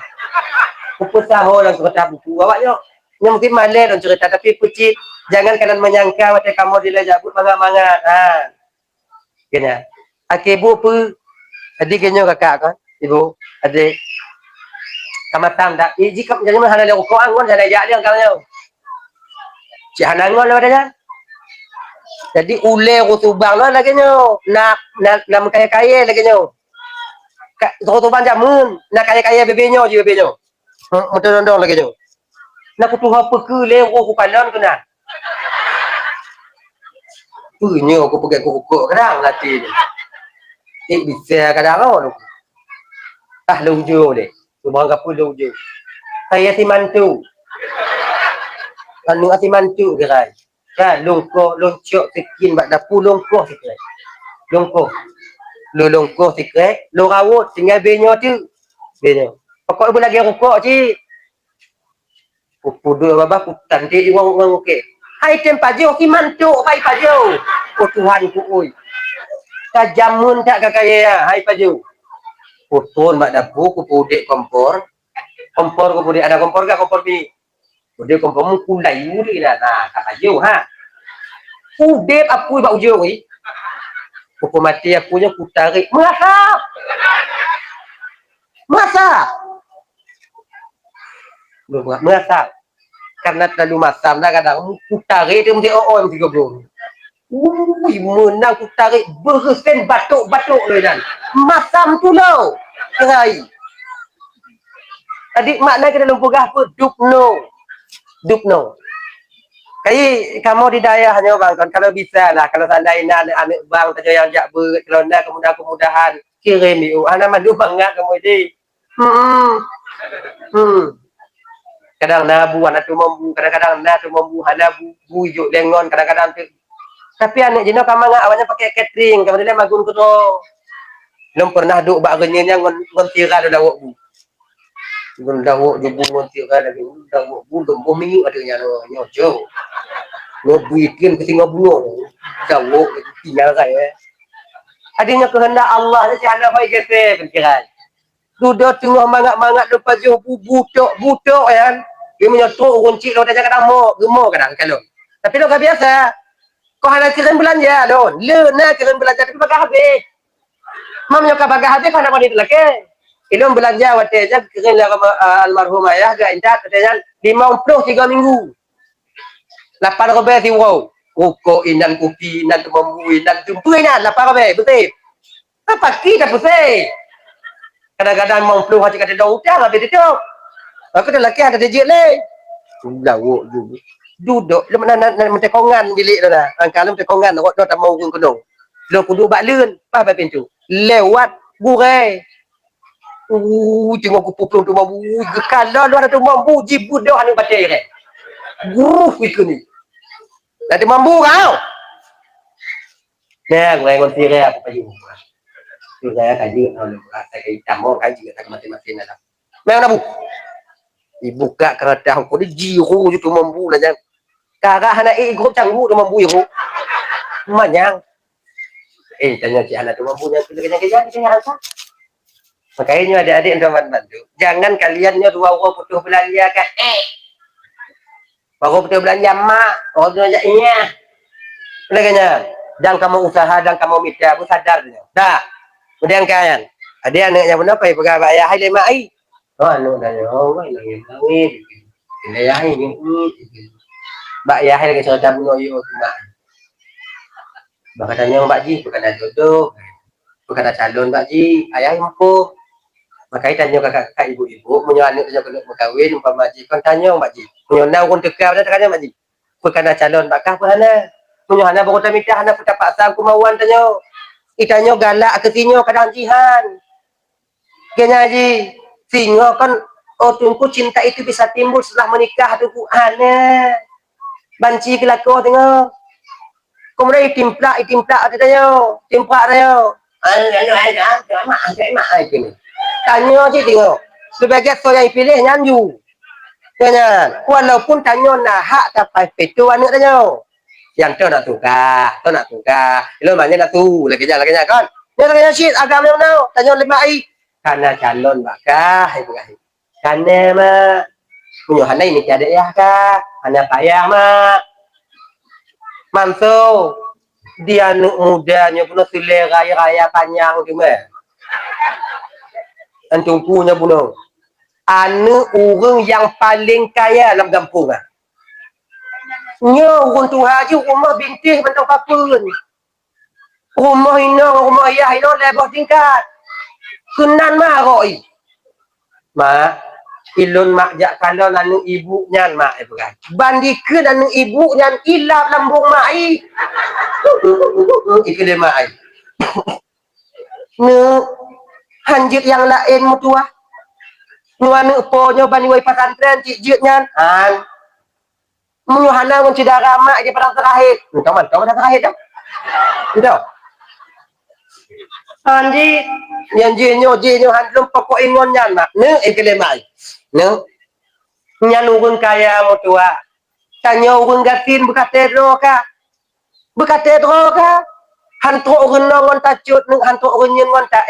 Speaker 1: Pupus sahur dan cerita buku. Awaknya mungkin malah dan cerita tapi pucit jangan kalian menyangka macam kamu dilajabut mangat-mangat. Ha. Kena. Akik ibu pu adik kenyo kakak kan? Ibu, adik. Kamatam dak. Jika jangan halal rukuk angon saya ajak dia kalnya. Cik hanangon lah padanya. Jadi ule rutubang lo lagi nyo nak kaya lagi nyo rutubang jamun nak kaya bebe nyo betul lagi nyo nak kutu apa ke le ku kanan kena nyo aku pakai kukuk kadang latih bisa kadang luju deh subang kapul luju saya si mantu anu si mantu gerai kan longkoh loncok sekin bak dapur longkoh sikit longkoh sikit lo rawut tinggal benyo tu pokok ibu lagi rukuk cik pudu babah putan dia orang okey hai tempat je okey mantuk hai paju Tuhan ku oi kajamun tak kakaya hai paju putun bak dapur ku pudek kompor ku pudek ada kompor gak kompor bi dia kompor mu kulai muri lah nah kata jauh ha udep apui bau jauh Hukum mati aku punya ku tarik. Masa? Masa? Masa? Karena terlalu masam dah kadang ku tarik dia mesti on 30. Menang ku tarik bersen batuk-batuk le dan. Masam tu lo. Kerai. Adik makna kita lumpur apa? Dupno. Dupno. Kayak kamu di daerahnya bang, kan kalau bisa lah, kalau seandainya anak bang saja yang jak ber, kalau nak kemudahan kirim itu, anak mandu banget kamu ini. Kadang nabu anak tu mambu, kadang-kadang anak tu mambu, anak bujuk lengon, kadang-kadang tu. Tapi anak jenis kamu ngak awalnya pakai catering, kamu dia magun tu. Belum pernah duk bak renyenya ngon tira dah dawak bu. Ngon dawak jubu ngon tira lagi, dawak bu lembuh minggu adanya nyojo. Ngebuitin ke singa bunga jauh tinggal saya adanya kehendak Allah si anak baik kata pikiran duduk tengah mangat-mangat lepas jauh butok kan dia menyotok runcik lo dah jangan mau gemuk kadang kalau tapi lo gak biasa kau hendak kirim belanja lo nak kirim belanja tapi bagah habis mam nyoka bagah habis kau nak wanita lelaki ilmu belanja waktu aja kirim almarhum ayah gak indah katanya 53 minggu 8 robe si wow. Rokok inan kopi inan temambu inan tumpui inan 8 robe betul. Apa kita pusing. Kadang-kadang mau peluh hati kata dah utang habis itu. Aku dah laki ada dijik le. Lawak juga. Duduk lu nak mentekongan bilik tu dah. Angkal mentekongan rok dah mau urung kedong. Lu kudu bak leun, apa pintu. Lewat burai. Tengok kupu peluh tu mambu. Kalau lu ada tu mambu jibut dah anu batai re. Guruf ikut ni. Nanti mampu kau. Nè, ngày con tia ra phải dùng. Tia ra cái gì nó cái tamo cái gì tak mati-mati na. Memang nabu. Dibuka keredang ko di jiru itu mampu lah jangan. Kagak anak ego canggu tu mampu ego. Manyang. Tanya si anak tu mampu nya kejadian rasa. Makanya adik-adik teman bantu. Jangan kaliannya dua putus belanja kan. Baru betul belanja mak, orang tu ajak iya. Laganya, jangan kamu usaha, jangan kamu minta, aku sadar dia. Dah, kemudian kan, ada anaknya pun apa? Pegang ayah hai lima ai. Oh, anu dah yo, lagi lagi. Ayah ini, mbak ayah lagi cerita bunuh yo mbak. Bakatnya mbak ji, bukan ada jodoh, bukan ada calon mbak ji, ayah mampu. Makanya tanya kakak ibu-ibu, punya anak punya kalau berkahwin, umpama ji, kan tanya mbak ji. Punya nak pun tekap dah tanya mbak ji. Bukan ada calon bakah apa hana. Punya hana baru tak minta hana putar paksa kemauan tanya. Itanya galak ke sinyo kadang jihan. Kena ji, sinyo kan tungku cinta itu bisa timbul setelah menikah tu hana. Banci kelakor tengok. Kemudian itimplak tanya. Timplak tanya. Mak ini. Tanya je tengok. Sebagai seorang yang pilih nyanyu. Tanya. Walaupun tanya nak hak sampai petu anak tanya. Yang tu nak tukar. Lu mana nak tu. Lagi kan. Dia lagi syit agama yang mana. Tanya lima ai. Karena calon bakah. Karena mak. Punya hana ini tiada ya kah. Hana payah mak. Manso. Dia anak mudanya pun sulit raya panjang tu mak. Antum punya bunuh. Anak orang yang paling kaya dalam kampung. Nya orang tu haji rumah bintih bentang kapun. Rumah ina, rumah ayah ina lebih tingkat. Kenan mak roi. Mak, ilun mak jak kalau anu ibu nyan mak bukan. Bandingkan anu ibu nyan ilap lambung mak ai. Ikut dia mak ai. Hanjit yang lain mutua. Nuanu ponyo bani wai pesantren cik nyan. Han. Menyuhana mun cidara mak je padang terakhir. Kau padang terakhir dah. Sudah. Hanji yang jinyo handlum pokok ingon nyan mak. Ne ikele mai. Ne. Nyan urun kaya mutua. Tanya urun gatin bekatedro ka. Bekatedro ka. Hantu urun nongon tacut nang hantu urun nyen ngon ta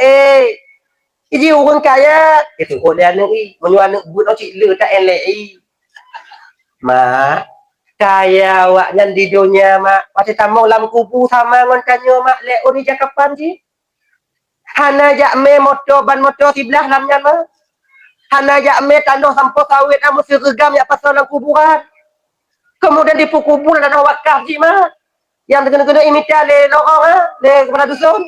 Speaker 1: Iji urun kaya, itu oleh anak i, menyuan anak but cik le tak elek i. Mak, kaya awaknya di dunia mak macam tamu lam kubu sama ngon tanyo mak le oni jakapan ji hana jak me motor ban motor sebelah lamnya mak hana jak me tanah sampah sawit amu sergam ya pasal lam kuburan kemudian di kubur dan wakaf ji mak yang kena-kena imita le lorong le kepada dusun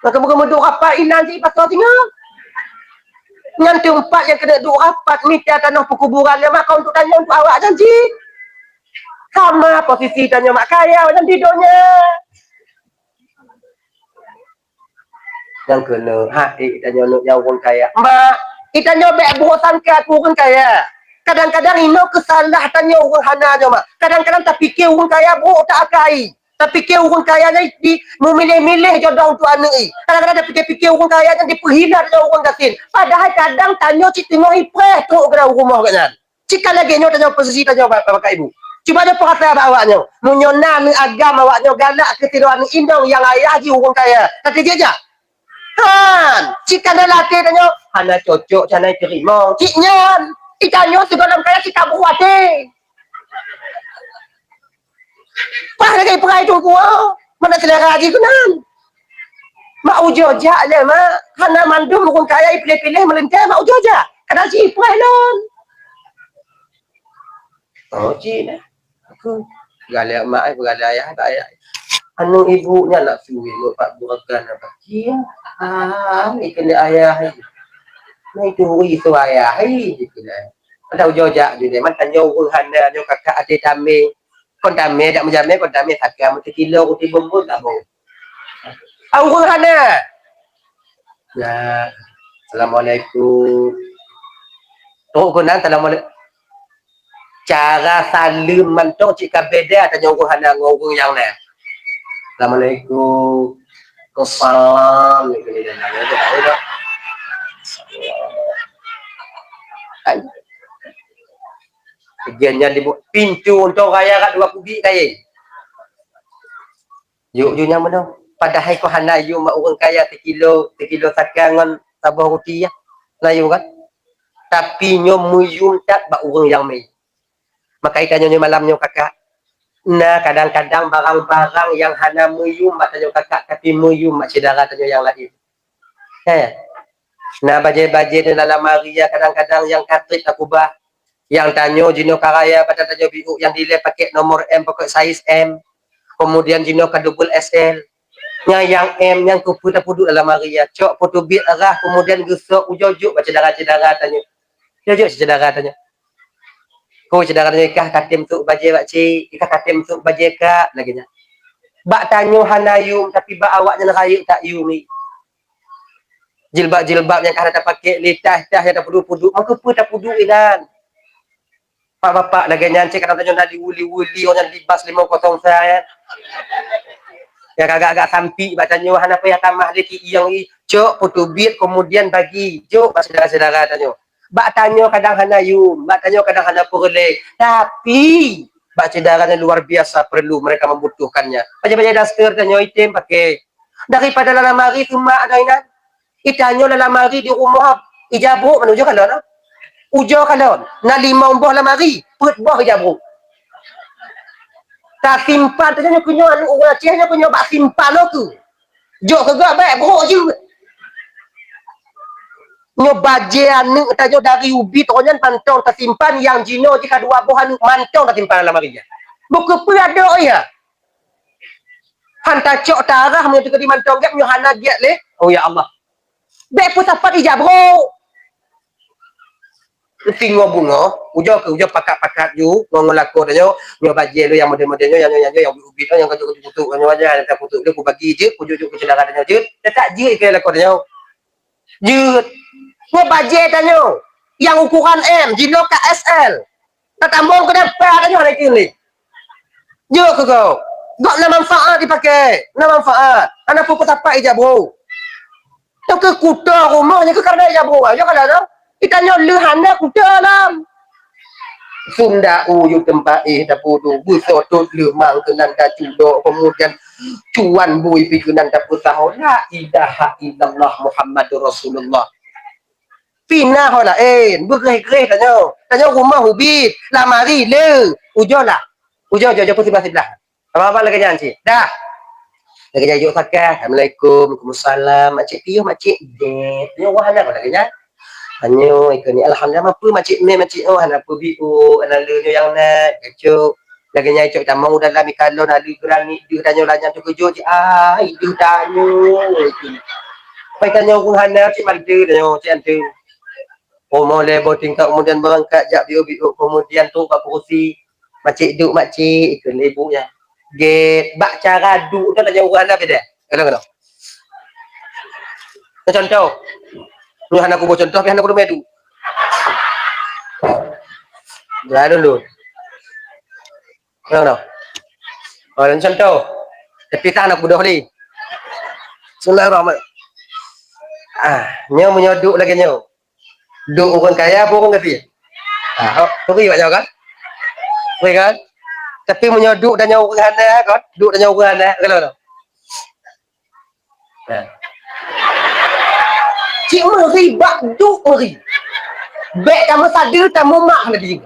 Speaker 1: kemudian duk rapat inan ji pasal tinggal yang tempat yang kena duk rapat mita tanah perkuburan mak kau untuk tanya untuk awak janji sama posisi tanya mak kaya macam tidurnya yang kena tanya yang orang kaya mak tanya baik buatan ke aku orang kaya kadang-kadang ini kesalah tanya orang hana mak kadang-kadang tak fikir orang kaya buruk tak akai tak fikir orang kaya ni memilih-milih jodoh untuk anak ni kadang-kadang tak fikir orang kaya yang diperhina dengan orang gasin padahal kadang tanya cik tengok ipres teruk ke dalam rumah katnya jika lagi nyo tanya posisi tanya bapak ibu cuba ada perhatian awaknya munyona ni agama awaknya galak ketiduran indong yang ayah ji orang kaya tapi dia aja han jika ada latih tanya hana cocok sana terima ciknya itanyo segala kaya kita buat Pah lagi perai tu gua. Mana selera haji kunan. Mak ujo jak le mak. Hana mandum orang kaya pilih-pilih melentai mak ujo jak. Kadang si perai non. Oh cik aku galak mak galak ayah tak ayah. Anu ibunya nak suwi mak pak burakan apa. Dia ni kena ayah. Ni tu ui tu ayah. Ada ujo jak je man tanya orang hana nyo kakak adik taming. Kon damai tak menjamai kon damai takkan mesti kilo uti bumbu tak mau au hana ya assalamualaikum konan assalamualaikum cara salim mantok jika beda tanya orang hana ngorong yang lain assalamualaikum wassalam ni dan ada Bagiannya di pintu untuk raya kat 2 kubik kaya. Yuk yang mana? Padahal kau hana you mak orang kaya 1 kilo sakangan sabah roti ya. Layu kan? Tapi nyo muyum tak bak orang yang mai. Maka ikannya nyo malamnya kakak. Nah kadang-kadang barang-barang yang hana muyum mak tanyo kakak tapi muyum mak saudara tanyo yang lain. Nah baje-baje dalam Maria kadang-kadang yang katrik aku bah yang tanyo jino karaya pada tanyo biu yang dile pakai nomor M pakai size M kemudian jino ka double SL yang M yang kupu tapudu dalam Maria cok foto bit arah kemudian gusok ujojuk baca darah-darah tanyo jojuk saudara tanyo ko saudara tanyo ikah katim tu baje bak cik ikah katim tu baje ka laginya bak tanyo hanayum tapi bak awaknya rayu tak yumi jilbab-jilbab yang kada pakai litah-tah yang tak pudu-pudu maka pu tapudu inan bapak lagi nyanci kadang tanya nak diuli-uli orang libas 50 saya ya agak-agak sampi bacanya hana payah tamah lagi yang cok foto bit kemudian bagi cok saudara-saudara tanya bak tanya kadang hana yum bak tanya kadang hana perle tapi bak saudaranya luar biasa perlu mereka membutuhkannya baca-baca daster tanya item pakai daripada dalam hari cuma ada inan itanyo dalam hari di rumah ijabu menuju kalau no? Ujo kalau na 5 buah lemari put buah jabu tak simpan tanya punya anu orang Aceh nya punya bak simpan tu jok kegak baik buruk je nyo baje anu tanya dari ubi tonyan pantong tersimpan yang jino jika 2 buah anu mantong tersimpan dalam lemari buku pu ada ya hantar cok tarah menuju ke di mantong gap nyo hana giat le oh ya Allah baik pun sapat ijabro tinggal bunga, ujo pakat-pakat ju, ngolako danyo, nyo baje lu yang model-modelnya yang ubi tu yang kutuk nyo aja ada kutuk dia ku bagi je, ujo ku saudara danyo je, tak je ke lako danyo. Je. Nyo baje danyo yang ukuran M, jino KSL. Tak tambung ke depan danyo hari ni. Je ke kau. Gak na manfaat dipakai, na manfaat. Anak pun apa ija bro. Tu ke kuta rumahnya ke karena ija bro. Aja kalau tu itanya lehana kuda dalam Sunda uyu tempat dapudu busotut lemang kenan da judo kemudian cuan bui pi kenan da putaho la ilaha illallah Muhammadur Rasulullah Pindah lah bergereh-gereh tanya rumah ubi lamari le ujo lah ujo putih sebelah apa lagi jangan sih dah lagi jajuk pakai Assalamualaikum Waalaikumsalam makcik piyo makcik det ni wahana lagi nya hanyo ikut ni alhamdulillah apa makcik me makcik anak pubi analu yang na kecuk lagi nya cok tamang udah lami kalau ada gerani dia tanya lanya tu kejo itu tanya pai tanya wahana cik mandu tanya cik antu mulai boarding kat kemudian berangkat jak biu-biu kemudian tu kat kursi makcik duk makcik ikut ibunya get bak cara duk tu tanya orang apa dia kalau contoh lu anak aku buat contoh tapi anak aku medu ya dulu kalau dan contoh tapi tak anak budak ni Bismillahirrahmanirrahim nyo menyoduk lagi nyo duk orang kaya apa orang kafir pergi banyak kan pergi kan tapi menyoduk dan nyawa orang anda kan duk dan nyawa orang anda kalau cik meri bak duk meri baik kamu sadar kamu mak lagi juga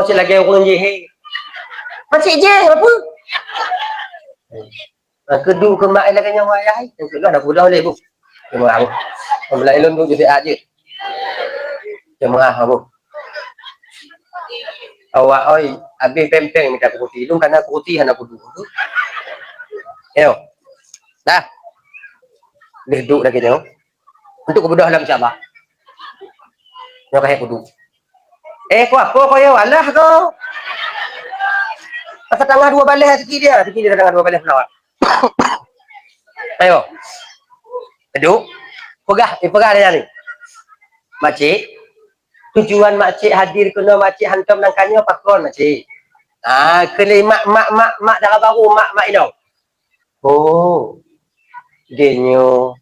Speaker 1: cik lagi orang je macik je apa kedua ke mak lagi nyawa ayah yang kedua dah pulang boleh bu jemaah mulai lon tu jadi aje jemaah bu awak oi habis pempeng minta kuti lu karena kuti hana kudu yo dah duduk lagi tengok untuk kemudah dalam insyaallah yo kayak kudu kau apa kau ya alah kau pasal tengah dua balas sikit dia tengah dua balas pelawat ayo duduk pegah dia ni makcik tujuan makcik hadir kena makcik hantam nangkanya pakon makcik kena mak darah baru mak ini dinyo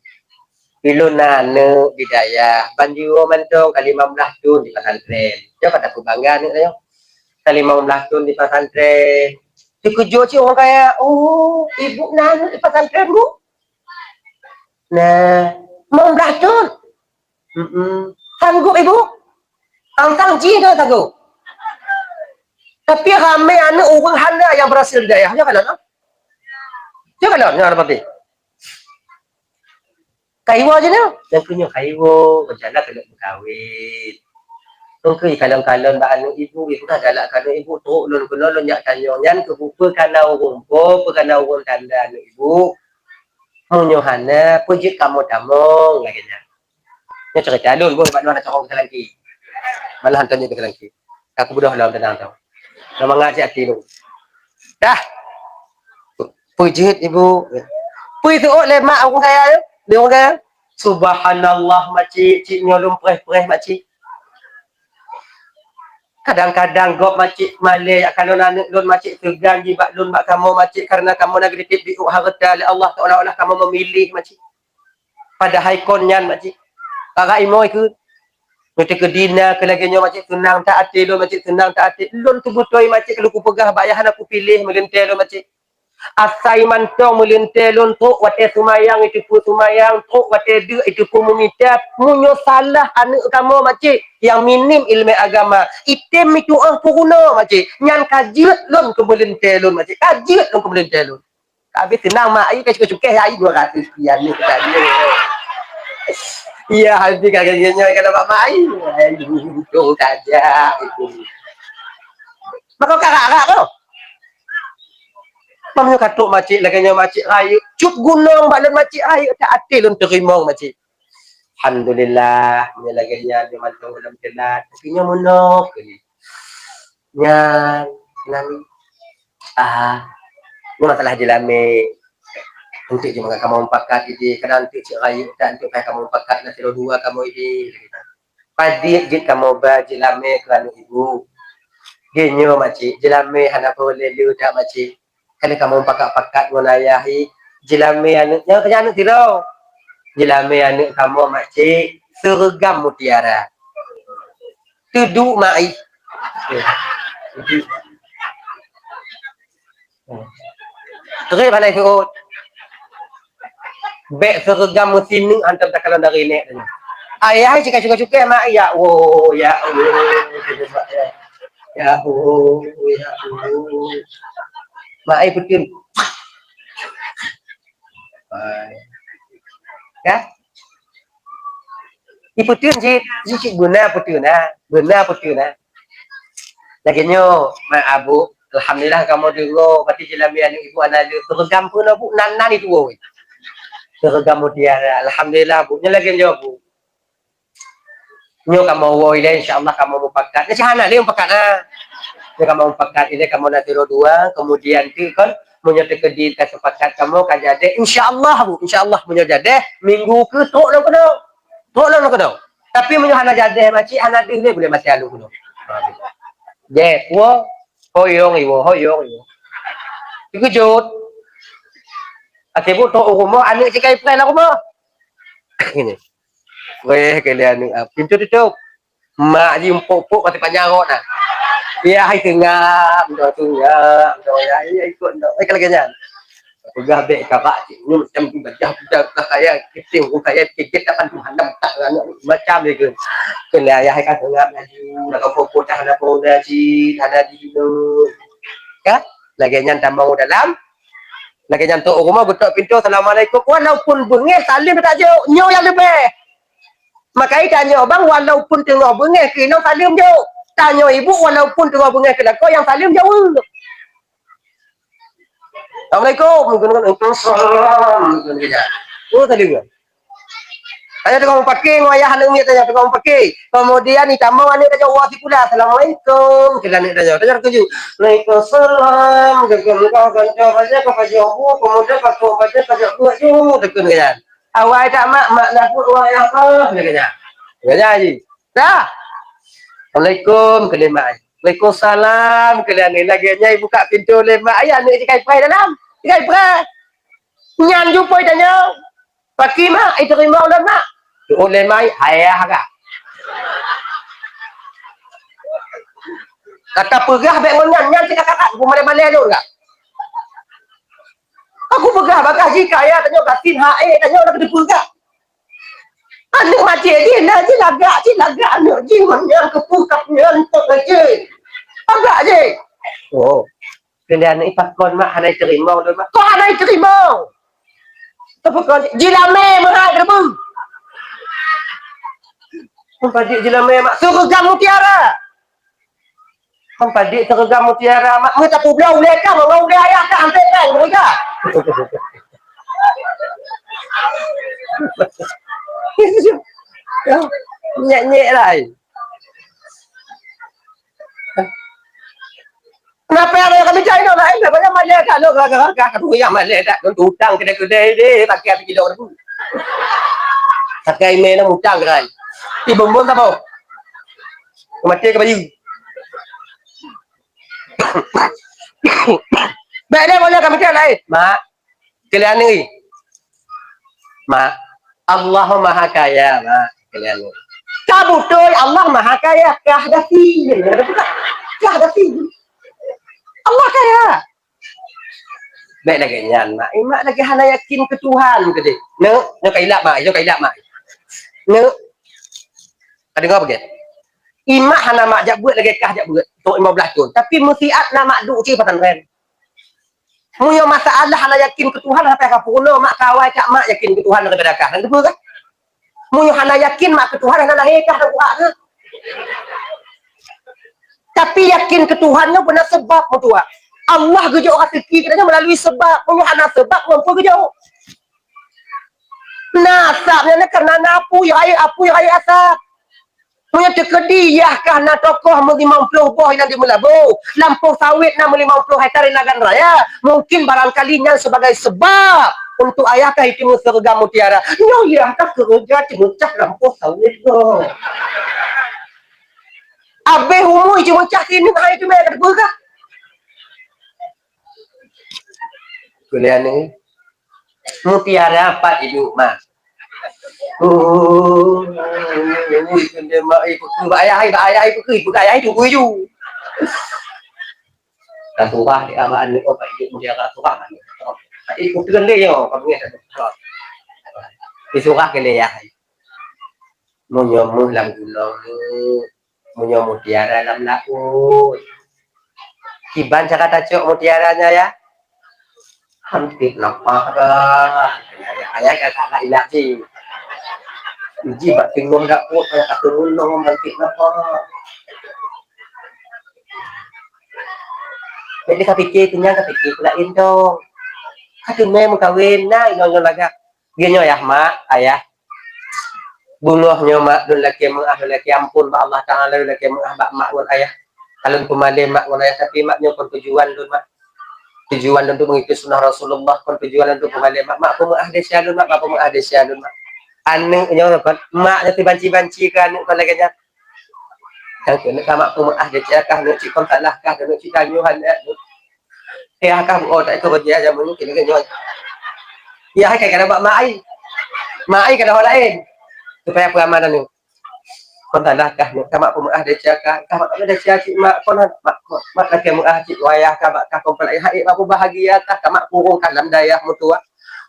Speaker 1: pilun nane bidayah banjiro mantong kali 15 tahun di pesantren dia kata aku bangga ni saya kali 15 tahun di pesantren dikejo si orang kaya ibu nane di pesantren bu nah 15 tahun sanggup ibu tang ji dah sanggup tapi ramai anak orang handa yang berhasil hidayah jangan jangan apa kaiwa je ni yang punya kaiwa berjalan kena berkahwin mungkin kalon-kalon ba anu ibu dah galak kalau ibu teruk lon kena lon yak tanya nyan ke bupa kana rumpo pekana urun tanda anu ibu munyo hana pujit kamu tamong lagi nya nya cerita lon bo bak nak corong lagi malah hantarnya ke lagi aku budah lawan tenang tau nama ngaji hati lu dah pujit ibu pui tu lemak aku saya dia orang subhanallah makcik cik nyolong preh makcik kadang-kadang gop makcik malay kalau anak lon makcik tegang jibak lon bak kamu makcik karena kamu nak ditip di harta oleh Allah seolah-olah kamu memilih makcik pada haikonnya makcik para imo ikut mesti ke dina ke lagi nyo makcik senang tak hati lon makcik senang tak hati lon tu betul makcik kalau ku pegah bayahan aku pilih melentel lon makcik asai mantong melintelun tu wate sumayang itu pun sumayang tu wate de itu pun memita munyo salah anak kamu makcik yang minim ilmu agama item itu puruna makcik nyan kajiut lon ke melintelun makcik kajiut lon ke melintelun habis tenang mak ai cukai ai 200 sekian ni kata dia iya hati kagaknya kata mak mai itu saja itu maka kakak kau Mamnya katuk makcik laganya makcik raya. Cup gunung balan makcik raya. Tak hati lun terimong makcik. Alhamdulillah. Nya laganya dia mantong dalam jelat. Tapi nya monok. Nya. Nami. Ini masalah jelame. Untuk je makan kamu pakat ini. Kadang untuk cik raya. Tak untuk kamu pakat. Nanti dua kamu ini. Padik jit kamu berjelame kerana ibu. Genyo makcik. Jelame anak boleh lu tak makcik. Kalau kamu pakat-pakat menayahi jelame anaknya kerja anak tidak jelame anak kamu makcik seragam mutiara tuduk mai terus mana ikut Bek seragam mesin ni hantar takalan dari nek tanya. Ayah cukai mak ya. Oh ya. Ya oh ya oh. Mak ai betul. Ya. Iputun si guna putun na. Guna putun na. Laginya mak abu alhamdulillah kamu dulu pati jelamian ibu anak seragam pun abu nan itu woi. Seragam mutiara alhamdulillah bu. Nya lagi nyo bu. Nyo kamu woi deh insyaallah kamu mau pakat. Ni sihana dia pakat na. Ni kamu pakat ini kamu nak tiro dua kemudian tu kan punya tekedi kesepakatan kamu kan jadi insyaallah bu insyaallah punya jadi minggu ke tok lo kena tapi punya hana jadi macam hana dia boleh masih alu kena je wo hoyong iwo iku jod ate bu tok rumah anu cikai plan aku mah ini weh kalian pintu tutup mak ji empuk-empuk kata panjang nah dia hai tengah ya ikut kalau ganyan udah be kakak ni macam baca saya kita saya tikit akan hadam macam dia ke kena ayah kan tengah nak fokus ada produksi ada di ya lagi nyan tambah dalam lagi nyan tu rumah buka pintu assalamualaikum walaupun bengih salim tak jauh nyo yang lebih makai tanya bang walaupun tengah bengih kena salim jauh tanya ibu walaupun tengah bengih kena kau yang salim jauh Assalamualaikum menggunakan salam oh tadi gua saya tukang pakai ayah anu ni tanya tukang pakai kemudian ni tamu ani tanya wati pula assalamualaikum kita ni tanya kerja waalaikumsalam kau kanca baca kau baca bu kemudian kau baca buat tu tekun kan awal tak mak dapur ayah apa kerja haji dah Assalamualaikum kelima Waalaikumsalam kalian ni lagi nyai buka pintu lemak ayah ni cikai pai dalam cikai pai nyan jumpa tanya paki mak itu terima udah mak oleh mai ayah agak kata pegah baik nyan cakap kakak aku malai-malai tu enggak aku pegah bakal jika ya tanya batin hae tanya nak kena pegah anak macam dia nak je lagak anak je yang kepukapnya untuk aja agak je oh kalian ni pakon mak hanai terima dah mak kau hanai terima tapi kau jilame merai debu padik jilame mak seragam mutiara padik seragam mutiara mak mu tak pulau lekang mau dia ayah tak hantai kan mereka nyek lah kenapa ada kami cari orang lain kenapa malah kalau kakak tu yang malah tak utang kedai-kedai dia pakai pergi dok tu pakai email nak utang kan ti bombom tak apa mati ke baju baik dia boleh kami cari lain mak kalian ni mak Allah maha kaya mak kalian ni kabutul Allah maha kaya kahdafi Allah kaya baik lagi nyan mak mak lagi hana yakin ke Tuhan ke dia no kailap mak no ada ngapa ke imak hana mak jak buat lagi kah jak buat untuk 15 tahun tapi musiat nak mak duk ci patan ren punya masalah hana yakin ke Tuhan sampai kapuno mak kawai cak mak yakin ke Tuhan daripada kah dan betul kan punya hana yakin mak ke Tuhan hana lahir kah dan buat tapi yakin ke Tuhannya benar sebab mutua Allah gejau rezeki katanya melalui sebab punya hana sebab mampu gejau nasabnya karena apu yang air asap punya tekedi ya karena tokoh 50 boh yang dimelabu lampu sawit 50 hektar di Nagan Raya mungkin barangkalinya sebagai sebab untuk ayah kah itu seragam mutiara yo ya kah kerja cemecah lampu sawit tu abe umur cemecah sini hai tu mereka berkah kuliah ni mutiara apa hidup mas oh ini mak ibu ayah ibu ayah itu kuyu Tuhan di aman ni obat itu dia kata Tuhan itu gede yo kamu ni Disurah kena ya. Munyomuh lam gulong ni. Munyo mutiara lam laut. Kiban cakap tacuk mutiaranya ya. Hampir nampak dah. Ayah kata ilah sih. Uji bak tengok dak pot ayah kata ulung hampir nampak. Jadi kau fikir kenyang kau fikir pula dong. Kau memang kawin nah ingat lagak. Dia ya mak ayah. Bunuhnya mak dun laki ampun ba Allah Taala dun laki mak mak ayah. Kalau pemale mak ayah tapi maknya pun tujuan dun mak. Tujuan untuk mengikuti sunnah Rasulullah kon tujuan untuk pemale mak pun ahde syadun mak pun ahde syadun mak. Anu nya kon mak nanti banci-banci kan kon lagi nya. Yang kena kamak pun ahde syakah nak cikon salah kah nak cikang Yohan ya kah oh tak itu kerja aja mungkin kan yo. Ya hai kadang mak ai. Mak ai kadang orang lain. Supaya peramanan ni. Kon tanah kah ni kamak pun ahde syakah kamak ada syakah mak kon mak lagi muah cik wayah kah mak kah kon pelai hai mak bahagia kah kamak kurung dalam dayah mutua.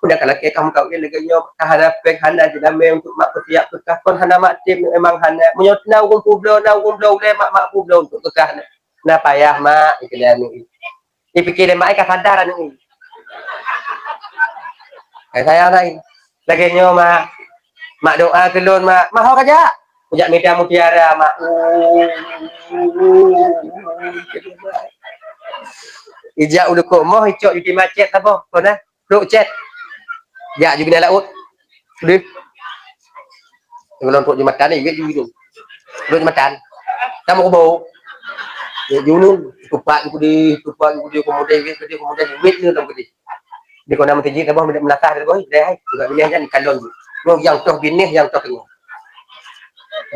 Speaker 1: Udah kalau kamu kau ini lagi nyok hana pek hana jename untuk mak ketiak kekah kon hana mak tim memang hana menyot naung kublo le mak kublo untuk kekah na payah mak iklan ni. Dipikir mak ka sadar ni. Saya lain. Lagi nyok mak doa kelon mak mau kerja. Ujak media mutiara mak. Ijak udah kok mau icok di macet apa? Kona duk chat. Ya juga nak laut. Sudah. Kalau untuk jembatan ni dia juga. Duk jembatan. Kamu bau. Ya junun tupat ku di kemudian wit ni tong di. Di kona mentiji tabah melatah dia boy. Dah juga pilih kan kalon. Lo yang toh binih yang toh tengah.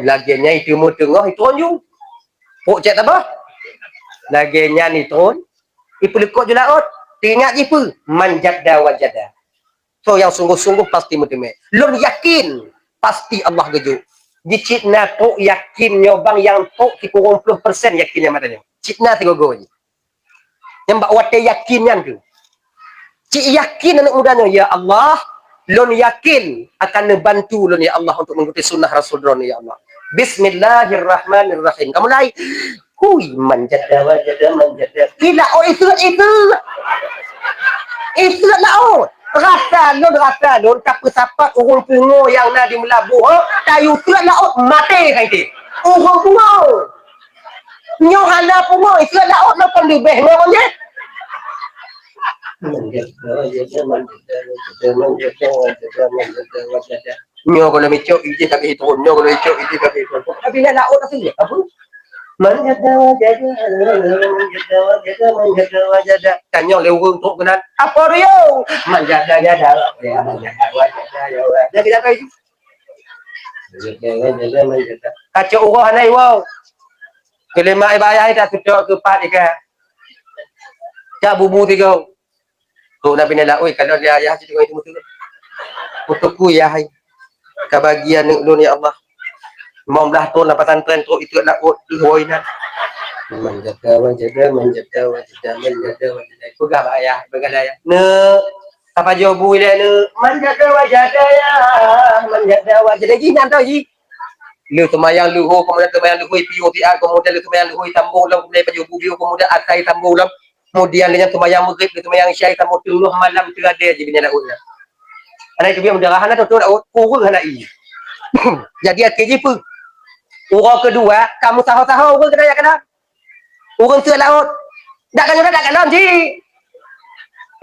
Speaker 1: Laginya itu mu tengah itu onju. Pok cek tabah. Laginya ni ton. Ipu lekok je laut. Teringat ipu manjada wajada. So yang sungguh-sungguh pasti mutime. Lun yakin pasti Allah gejuk. Di citna tu yakin nyobang yang tu 30% yakinnya matanya. Citna tigogo je. Yang mbak wate yakinnya tu. Cik yakin anak mudanya ya Allah, lun yakin akan membantu lun ya Allah untuk mengikuti sunnah Rasulullah ya Allah. Bismillahirrahmanirrahim. Kamu mulai. Hui manjada wajada. Ila itu. Itu laut. Rasa lun kapa sapat urung pungo yang nak di melabuh tayu tu laut mati kan itu urung pungo nyo hala pungo itu laut nak lebih ngonya nyo kalau micok ije tapi itu nyo kalau micok ije tapi itu tapi laut asli apa manjada wajada tanya lewung untuk kenal apa rio manjada ya manjada wajada ya kita kai kacau urang nai wow kelima ibayah dah sedok ke pat ika cak bubu tiga tu nak bina oi kalau dia ayah tengok itu betul untukku ya hai kebahagiaan ulun ya Allah mau belah tu nak pesantren tu itu nak hoi nak menjaga pegah ayah begadaya ne apa jawabu ile ne menjaga wajada ji nak tahu ji lu temayang lu ho kemudian temayang lu hoi POTA kemudian lu temayang lu hoi tambung lam kemudian baju bubu kemudian akai tambung lam kemudian dengan temayang maghrib temayang syai tambung tuluh malam terada je bina daun ana itu dia mudarahan tu urang hana i jadi akhirnya pun orang kedua kamu tahu-tahu orang kena orang tu laut dak kalam ji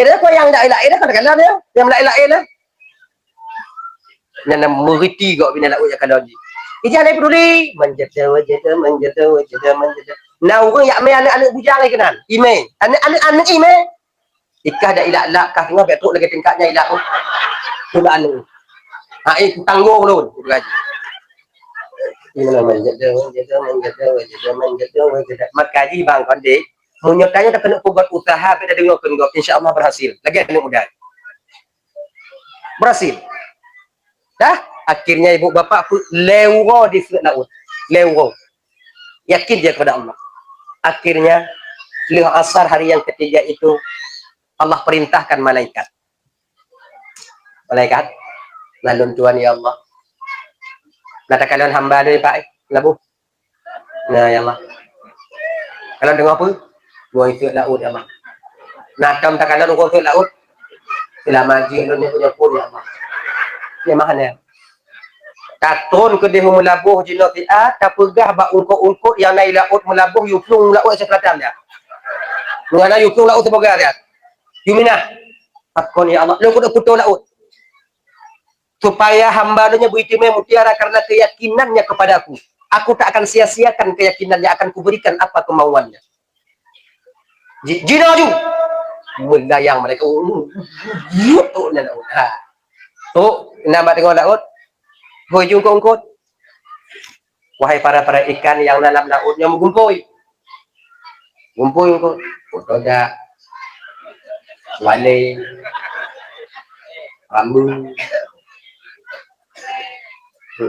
Speaker 1: ini kau yang dak elak kan kalam dia yang elak lah nana meriti gak bina laut ya kalam ji jangan peduli manjada wajada nah orang yak mai anak-anak bujang lagi kenal ime anak ime ikah dak elak kah tengah betul lagi tingkatnya elak tu anu itu tanggung lu gaji manjada makanya bang kondik menyertanya tak kena buat usaha pada dengar kenggok insyaallah berhasil lagi ada mudah berhasil dah akhirnya ibu bapa pun lewo di laut lewo yakin dia kepada Allah akhirnya lewat asar hari yang ketiga itu Allah perintahkan malaikat Nalun Tuhan ya Allah. Nata kalian hamba dari Pak labu. Nah ya Allah. Kalian dengar apa? Gua itu laut ya Allah. Natam tak kalian gua itu laut. Sila maji lu ni punya pun ya Allah. Ya mahana. Katun ke dia melabuh jino tiat tapegah ba ungkut-ungkut yang naik laut melabuh yuplung laut sekelatan dia. Mengana yuplung laut sebagai dia. Yuminah. Akon ya Allah. Lu kudu putus laut. Supaya hamba-Nya beritimai mutiara karena keyakinannya kepadaku. Aku tak akan sia-siakan keyakinannya, akan kuberikan apa kemauannya. Jino ju. Melayang mereka. Tuh, nama tengok laut. Hujung kongkot. Wahai para ikan yang dalam lautnya mengumpul. Gumpul kok. Kotoda. Wale. Rambu.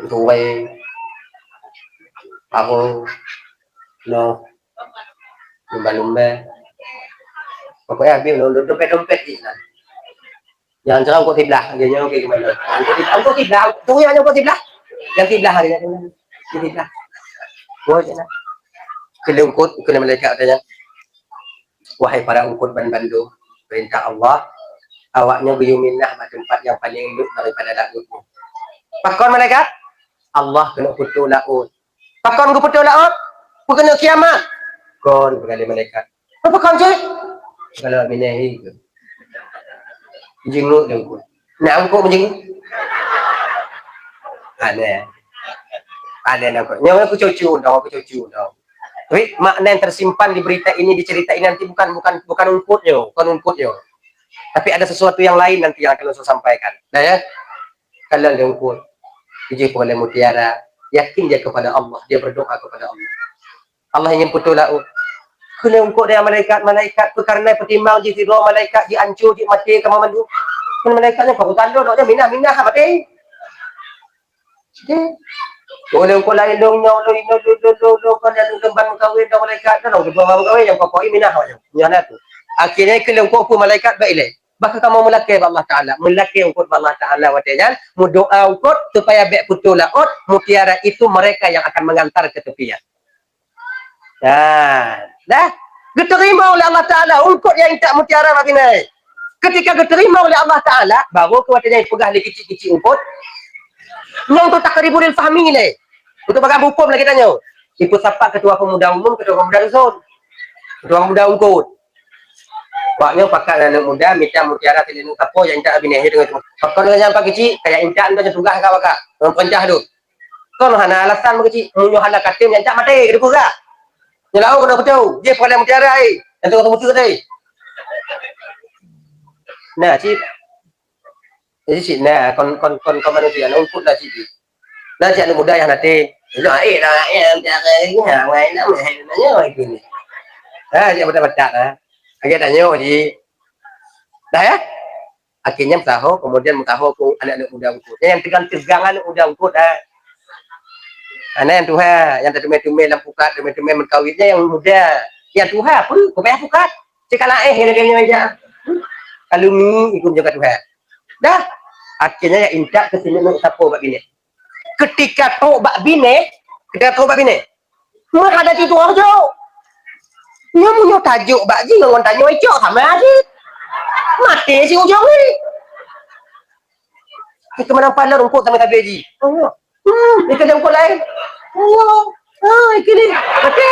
Speaker 1: Tuwe. Ako. No. Lumba-lumba. Pokoknya habis dompet-dompet ni. Jangan cerang kau tiblah. Dia nyawa kayak gimana. Angkau tiblah. Tunggu yang angkau tiblah. Yang tiblah hari ni. Tiblah. Boleh je nak. Kelungkut. Kena malaikat katanya. Wahai para ungkut ban-bandu. Perintah Allah. Awaknya biyuminah pada tempat yang paling elok daripada lautmu. Pakon malaikat. Allah kena putus laut. Pakon ku putus laut. Ku kena kiamat. Kon berkali malaikat. Apa kon je? Kalau binahi ke. Jenguk dia pun. Nak angkut menjenguk. Ada nak. Nyawa aku cucu dah, Tapi makna yang tersimpan di berita ini, di cerita ini nanti bukan ungkutnya, Tapi ada sesuatu yang lain nanti yang akan saya sampaikan. Nah ya. Kalau dia ungkut, dijemput oleh mutiara, yakin dia kepada Allah, dia berdoa kepada Allah. Allah ingin putus laut. Kena ungkut dia malaikat karena pertimbang di tidur malaikat di ancur di mati kamu mandu. Kena malaikatnya kau tanda doknya minah mati. Boleh ungkut lain dong nyaw lo kan ada kembang kawin dah malaikat dah dong kembang kawin yang pokok minah aja. Nyana tu. Akhirnya kena ungkut pun malaikat baik Bahkan kamu melaki Allah Ta'ala. Melaki ungkut Allah Ta'ala watanya. Mudoa ungkut supaya baik putus laut. Mutiara itu mereka yang akan mengantar ke tepian. Dah diterima oleh Allah Ta'ala ungkut yang tak mutiara bagi naik. Ketika diterima oleh Allah Ta'ala baru kewatanya pegah lagi kecil-kecil ungkut yang tu tak keribulil fahmi ni untuk bagang hukum lagi tanya ikut siapa ketua pemuda umum, ketua pemuda dusun, ketua pemuda ungkut paknya pakat anak muda minta mutiara telinu kapo yang tak binahi dengan pakar dengan yang pak kecil kayak intak tu tugas kakak pencah tu kan hana alasan kecil munyo hana katim yang tak mati ke juga nyelau kena kau dia pakai mutiara yang tu ketemu tu tadi nah cip jadi cip nah kon manusia ungkut lah cip nah cip anak muda yang nanti itu lah yang jaga main nama nanya gini dia betul-betul agak tanya dah ya akhirnya tahu kemudian tahu anak-anak muda ungkut yang tegang-tegangan muda ungkut yang Tuhan yang tertumai-tumai dalam pukat tertumai-tumai menkawitnya yang muda yang Tuhan pun kebayang pukat cikalah yang aja kalau ni ikut jaga Tuhan dah akhirnya yang intak ke sini nak siapa bab bini ketika tu bab bini maka ada itu aja dia punya tajuk bak ji orang tanya icok sama aja mati si ujung ni kita menang pandang rumput sama tabi ji ni kerja rumput lain ini mati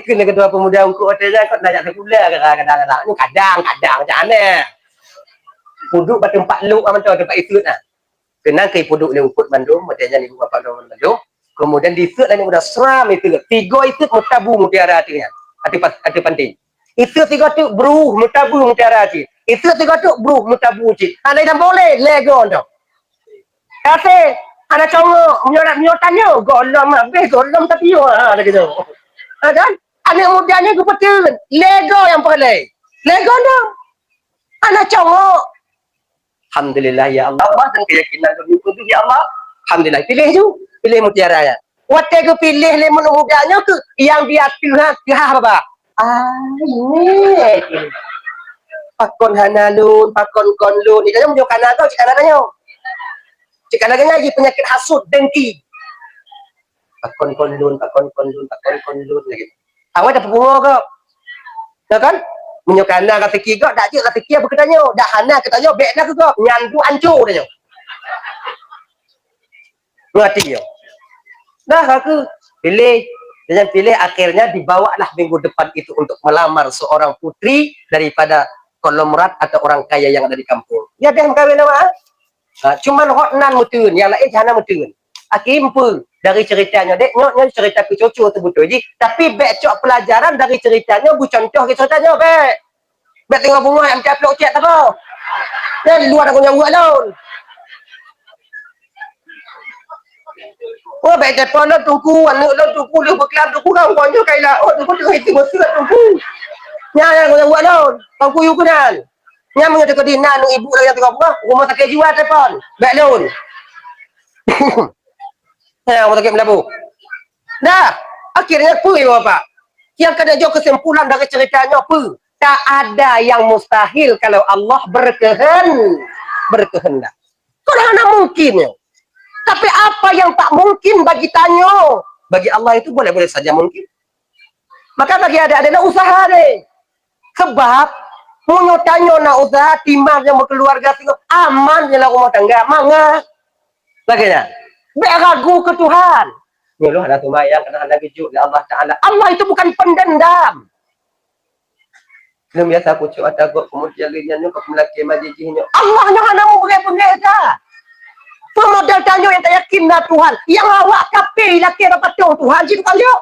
Speaker 1: kena ketua pemuda ungkut hotel kau nak jadi pula kadang-kadang ni kadang macam mana puduk pada tempat luk tempat itu kena ke puduk ni ungkut Bandung macamnya ni bapa Bandung kemudian disut dan udah seram itu tiga itu mutabu mutiara artinya arti penting itu tiga tu bruh mutabu mutiara arti itu tiga tu bruh mutabu cik ada yang boleh lego dong kata ada cowok menyotannya golong tapi ada gitu kan anak mudanya gue betul lego yang boleh lego dong anak cowok alhamdulillah ya Allah dan keyakinan itu ya Allah alhamdulillah pilih mutiara ya. Waktu aku pilih lemon mudanya tu yang dia Tuhan apa? Ini. pakon hanalun, pakon konlun. Ini kan menunjukkan atau cik anaknya. Cik anaknya lagi penyakit hasut, dengki. Pakon konlun, pakon konlun, pakon konlun lagi. Awak dah bunga ke? Ya kan? Menunjukkan anak kata kira, dak je kata kira berkatanya. Dak hana katanya, bek dah ke kau. Nyandu hancur dah. Ngerti ya? Dah aku pilih. Dan pilih akhirnya dibawalah minggu depan itu untuk melamar seorang putri daripada konglomerat atau orang kaya yang ada di kampung. Ya dia kawin nama. Cuman hotnan mutun, yang lain jangan mutun. Akhirnya pun dari ceritanya dek nyok cerita ku cucu tu betul je. Tapi bek cok pelajaran dari ceritanya bu contoh ke ceritanya bek. Bek tengok bunga yang caplok cek tak apa. Dan luar aku nyawak daun. Oh, baik depan lah tunggu, anak lah tunggu, dia berkelam tunggu kan, kau kai lah, oh tunggu tengah itu betul tunggu. Nya kau buat daun, kau kuyu kenal. Nya mengerti kau dina, nu ibu lagi tengok apa, rumah sakit jiwa telepon, baik daun. Ya, rumah sakit melabu. Dah, akhirnya apa ya bapak? Yang kena jauh kesimpulan dari ceritanya apa? Tak ada yang mustahil kalau Allah berkehendak. Kau dah mungkin ya. Tapi apa yang tak mungkin bagi Tanyo? Bagi Allah itu boleh-boleh saja mungkin. Maka bagi adik-adik usaha deh. Sebab punya Tanyo nak usaha timah yang berkeluarga tengok aman dalam rumah tangga. Mangga. Bagaimana? Biar ragu ke Tuhan. Nyuluh ada tumayang kena ada gejuk ya Allah Ta'ala. Allah itu bukan pendendam. Belum biasa kucuk atau kemudian lihatnya ke melaki majijihnya. Allah yang hana mau berbeza. Pemodal Tanyo yang tak yakin dah Tuhan. Yang awak kapi laki dapat Tuhan. Jadi kalian.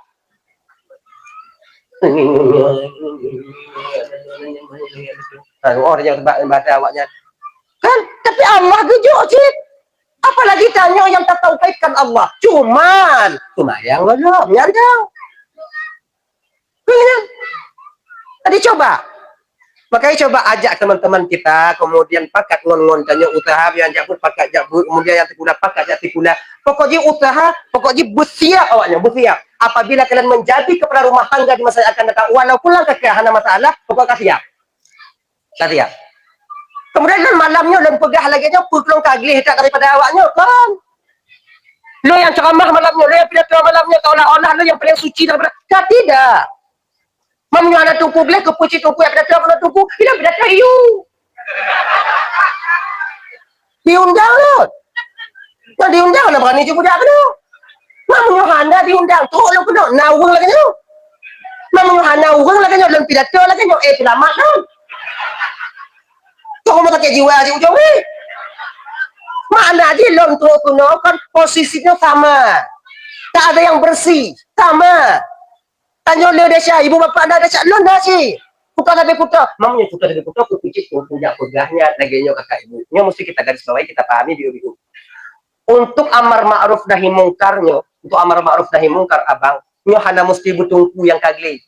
Speaker 1: Orang yang baca awaknya. Kan? Tapi Allah gejuk cik. Apalagi Tanyo yang tak tahu kaitkan Allah. Cuman. Yang belum. Nyandang. Tadi coba. Makanya coba ajak teman-teman kita, kemudian pakat ngon-ngon tanya usaha, yang jabut pakat jabut, kemudian yang tikula pakat jak tikula. Pokoknya usaha, pokoknya bersiap awaknya, bersiap. Apabila kalian menjadi kepala rumah tangga di masa yang akan datang, walaupun lah kekehana masalah, pokoknya siap. Siap. Kemudian malamnya dan pegah lagi nya pulang kagli tak daripada awaknya kan. Lo yang ceramah malamnya, lo yang pidato malamnya, seolah-olah lo yang paling suci daripada. Tidak. Mamnya anak tungku boleh kepuci tungku yang pidato kena tungku, tidak pidato you. Diundang lo. Yang diundang nak berani je budak kena. Mamnya handa diundang, tolong kena nawang lagi nyo. Mamnya handa nawang lagi nyo, dalam pidato lagi nyo, selamat kan. Kau mau tak jiwa aja ujung ni. Mana dia lontok kena kan posisinya sama. Tak ada yang bersih, sama. Tanya le desa, ibu bapa dah desa lon dah si. Putar sampai putar. Mamanya putar sampai putar, aku pijit punya pegahnya lagi kakak ibu. Nya mesti kita garis bawahi, kita pahami biu-biu. Untuk amar ma'ruf nahi mungkarnya, untuk amar ma'ruf nahi mungkar abang, nya hana mesti butungku yang kagli.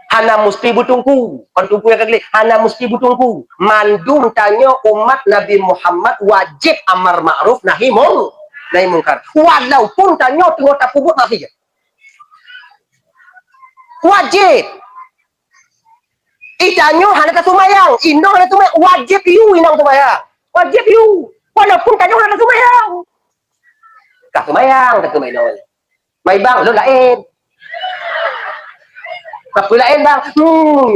Speaker 1: Hana mesti butungku, kan tungku yang kagli. Hana mesti butungku. Mandum tanya umat Nabi Muhammad wajib amar ma'ruf nahi mungkar. Walaupun tanya tengok tak pubut masih je. Wajib. Itanyo hana tak sumayang. Inong hana sumayang. Wajib you inong sumayang. Wajib you. Walaupun tanyo hana sumayang. Kak sumayang. Tak sumayang. May bang, lo lain. Tapi lain bang.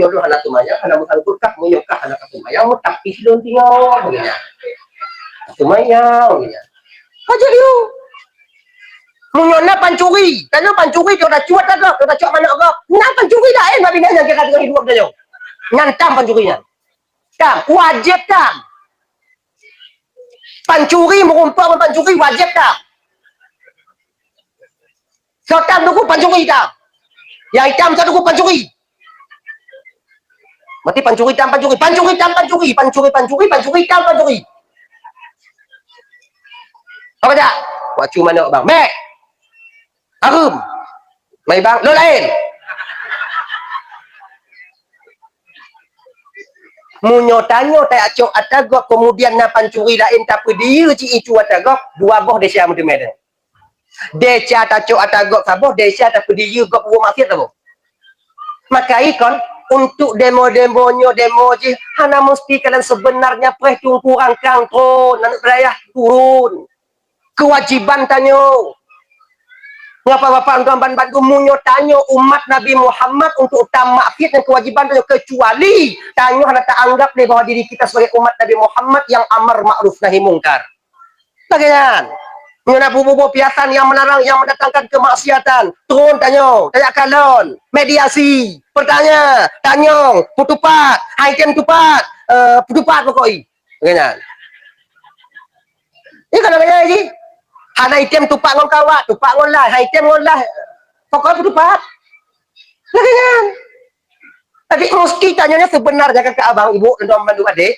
Speaker 1: Ya lo hana sumayang. Hana musang kurkak. Muyukah hana sumayang. Mutapis lo tinggal. Sumayang. Wajib you. Munyona pancuri. Tanya pancuri dia dah cuat tak? Dia dah cuat mana ke? Nak pancuri dah babi nanya kira dengan hidup dia. Nyantam pancurinya. Tam, wajib tam. Pancuri merumpah dengan pancuri wajib tam. So tam tu pancuri tam. Yang hitam satu pancuri. Mati pancuri tam pancuri. Pancuri tam pancuri. Pancuri tam pancuri. Apa tak? Buat cuma mana bang? Mek. Arum. Mai bang, lo lain. Munyo tanyo tak acok atagok kemudian na pancuri lain tapi dia ci icu atagok dua boh desa mudu medan. Desa tak acok atagok saboh desa tapi dia gok buah maksiat saboh. Maka ikon untuk demo-demonyo demo je hana mesti kalian sebenarnya perhitung kurang kang turun anak berayah turun kewajiban tanyo ngapa bapak tuan bantu munyo tanyo umat Nabi Muhammad untuk utama maafit dan kewajiban tanyo kecuali tanyo hana tak anggap nih bahwa diri kita sebagai umat Nabi Muhammad yang amar ma'ruf nahi mungkar bagian Nyona bubu piasan yang melarang, yang mendatangkan kemaksiatan. Turun tanyo, tanya kalon, mediasi, bertanya, tanyo, putupat, haitem tupat, putupat pokoknya. Begini. Ini kan namanya ini. Hana item tupak ngon kawat, tupak ngon lah, haitem ngon lah. Pokoknya putupat. Begini. Tapi mesti tanyanya sebenarnya ke abang, ibu, dan teman-teman adik.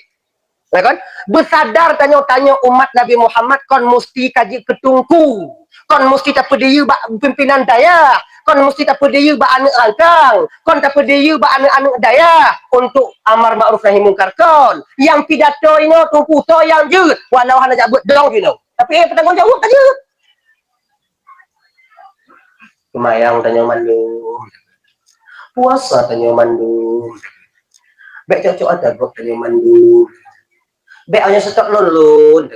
Speaker 1: Ya kan? Bersadar tanya umat Nabi Muhammad kon mesti kaji ketungku kon mesti tak pedih ba pimpinan daya kon mesti tak pedih ba anak angkang kon tak pedih ba anak-anak daya untuk amar ma'ruf nahi mungkar kon yang pidato ini tumpu to yang je walau hanya jabut dong you know tapi petanggung jawab aja kemayang tanya mandu puasa tanya mandu baik cocok ada gok tanya mandu baik hanya setok lulun.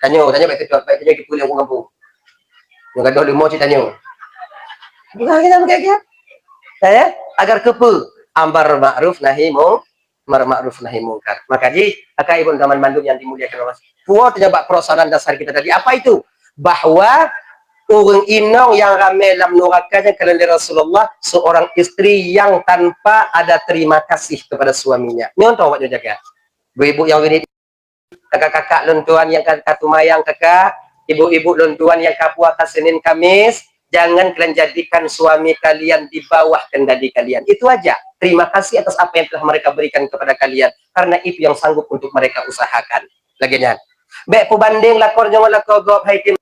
Speaker 1: Tanya baik kedua, baik tanya kita boleh kampung. Yang kedua limo cik tanya. Bukan kita begitu. Ya, agar kepe amar ma'ruf nahi mungkar. Maka ji, kakak ibu teman Bandung yang dimuliakan Allah. Puas tanya perosanan dasar kita tadi apa itu? Bahwa orang inong yang ramai dalam nurakanya kerana Rasulullah seorang istri yang tanpa ada terima kasih kepada suaminya. Ini untuk awak jaga. Ibu yang ini kakak-kakak lontuan yang katu mayang kakak, ibu-ibu lontuan yang kapuasa Senin Kamis, jangan kalian jadikan suami kalian di bawah kendali kalian. Itu aja. Terima kasih atas apa yang telah mereka berikan kepada kalian. Karena itu yang sanggup untuk mereka usahakan. Laginya. Baik pubanding lakor jangan lakogop hai tim.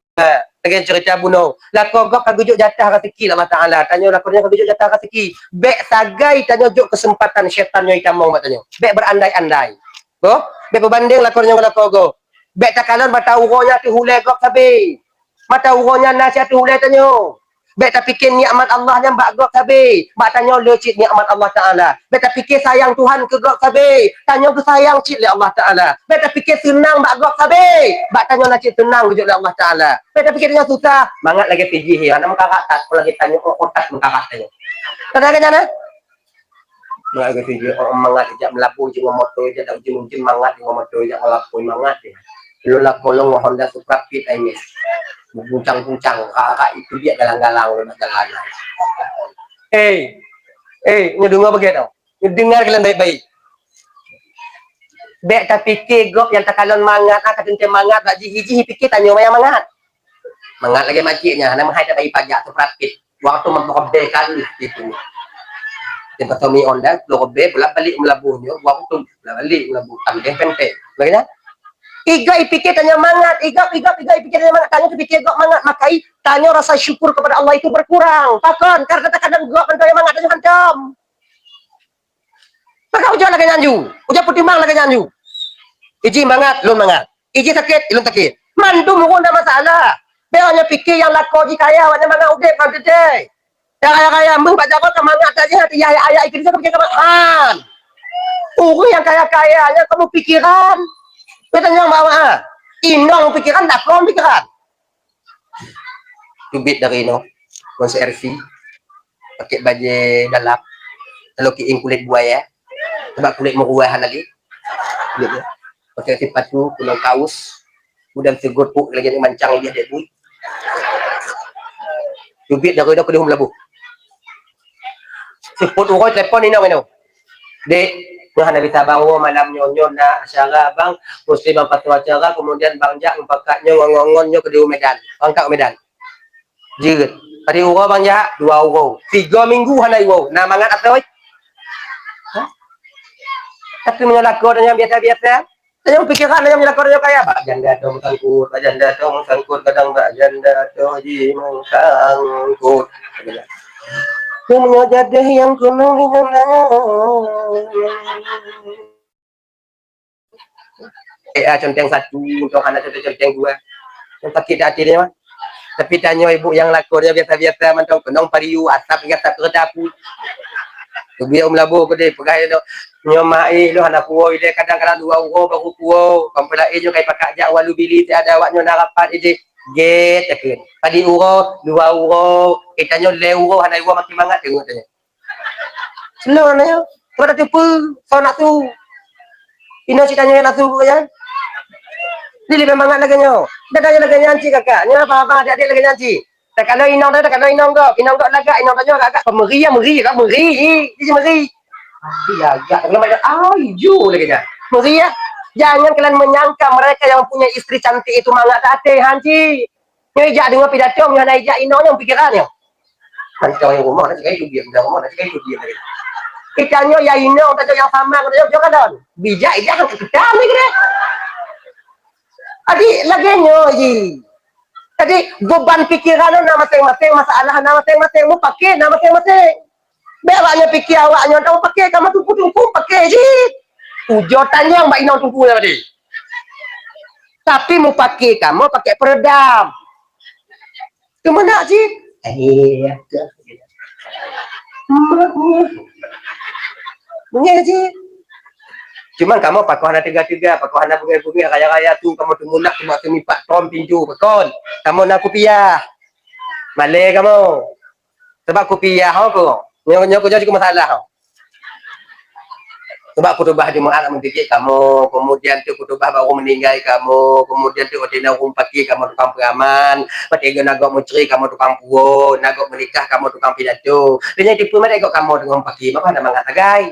Speaker 1: Lagi cerita buno. Lakogop kagujuk jatah rezeki lah mata Allah. Tanya lakornya kagujuk jatah rezeki. Baik sagai tanya juk kesempatan syaitannya itamong tanya. Baik berandai-andai. Oh, bek berbanding lakornya dengan lakogo. Bek takalan mata uronya tu hulai gok sabi. Mata uronya nasihat tu hulai tanyo. Bek tak fikir nikmat Allah yang bak gok sabi. Bak tanyo le cik nikmat Allah Taala. Bek tak fikir sayang Tuhan ke gok sabi. Tanyo ke sayang cik le Allah Taala. Bek tak fikir senang bak gok sabi. Bak tanyo nak cik tenang ke le Allah Taala. Bek tak fikir dengan susah. Mangat lagi pijih ya. Ana mengkarat tak lagi tanyo otak mengkarat tanyo. Kata jana? Mga video mangat ijak melapu je motor je tak ujung-ujung mangat dengan motor je melapu mangat dia. Lola kolong Honda Supra Fit ini. Buncang-buncang kakak itu dia galang-galang jalan. Ngedengar begitu. Ngedengar kalian baik-baik. Bek tak fikir gok yang tak kalon mangat akan tentu mangat bak jiji fikir tanya yang mangat. Mangat lagi makciknya, nama hai tak bagi pajak Supra Fit. Waktu memperbekan itu. Tempat Tommy Honda, lobe, bolak balik melabuhnya, waktu balik melabuh, ambil pente. Bagaimana? Iga ipikir tanya mangat, iga ipikir tanya mangat, tanya ipikir gok mangat, makai tanya rasa syukur kepada Allah itu berkurang. Takkan, karena kadang gok tanya mangat tanya hancam. Maka ujah lagi nyanju, ujah putih mang lagi nyanju. Iji mangat, lun mangat. Iji sakit, ilun sakit. Mandu mungkin ada masalah. Biarnya pikir yang lakoji kaya, wanya mangat udah kan today. Kaya-kaya mung Pak Joko semangat aja hati ayah ikut saya pikir kemahan. Yang kaya-kayanya kamu pikiran. Katanya bawa inong pikiran tak kau pikiran. Tubit dari ino konser RV pakai baju dalap lalu kiing kulit buaya coba kulit meruahan lagi gitu pakai sepatu pulau kaos kemudian figur puk lagi mancang dia dek bui tubit dari ino kedua melabuh siput uroi telepon ini dek Tuhan Nabi Tabawo malam nyonyo na asyara bang muslim empat acara kemudian bang Jak mempakatnya ngongonnya ke Medan angkat Medan jirit tadi uro bang Jak 2 euro 3 minggu hanai euro nah mangat atau tapi menyalakor yang biasa-biasa saya pikiran yang menyalakor yang kaya pak janda dong sangkut kadang pak janda dong ji sangkut punya jadah yang kuno centeng satu untuk anak centeng dua yang sakit hati dia mah tapi tanya ibu yang lakornya biasa-biasa mentong kenong pariu asap hingga tak terdapu Biar melabu ko deh pegai do. Nyo mai lo hana puo ile kadang-kadang 2 euro baru puo. Pampelai nyo kai pakak jak walu bili ti ada awak nyo narapat ide. Get akeun. Padi euro, 2 euro, kita nyo le euro hana euro makin mangat tengok tanya. Senang nanya. Kau dah tipu, kau nak tu. Ino ceritanya nak tu kan? Dia lebih mangat lagi nyo. Dah tanya lagi nyanci kakak. Ni apa adik lagi nyanci. Tak kalau inong dah, tak kalau inong lagak, inong tanya agak meri kan meri. Dia meri. Dia agak kalau macam ayo lagi dah. Meri ya. Jangan kalian menyangka mereka yang punya istri cantik itu mangat tak hanci. Nyo ijak dengar pidato, nyo nak ijak inong yang pikirannya. Nanti yang rumah nak cakap itu dia, rumah nak cakap itu dia lagi. Kita nyo ya inong tak yang sama kata yo kan. Bijak ijak kan kedam ni kena. Adik lagi nyo ji. Jadi beban pikiran nak masing-masing, masalah nak masing-masing, mu pakai nak masing-masing. Bewaknya fikir awaknya tahu pakai kamu tunggu pakai je. Ujotannya yang mbak inong tunggu tadi. Tapi mu pakai kamu pakai peredam. Kemana sih? Mungkin sih. Cuman kamu pakai hana tiga, pakai hana bunga-bunga raya-raya tu kamu tunggu nak cuma mipak tom pinju bekon. Kamu nak kopiah. Malay kamu. Sebab kopiah aku. Nyo ko jadi masalah. Sebab kutubah Jumaat mendidik kamu, kemudian tu kutubah baru meninggal kamu, kemudian tu ordina rumpaki kamu tukang peraman, patiga nagok menceri kamu tukang puo, nagok menikah kamu tukang pidato. Dan tipu mereka kamu dengan rumpaki, apa nama ngatagai?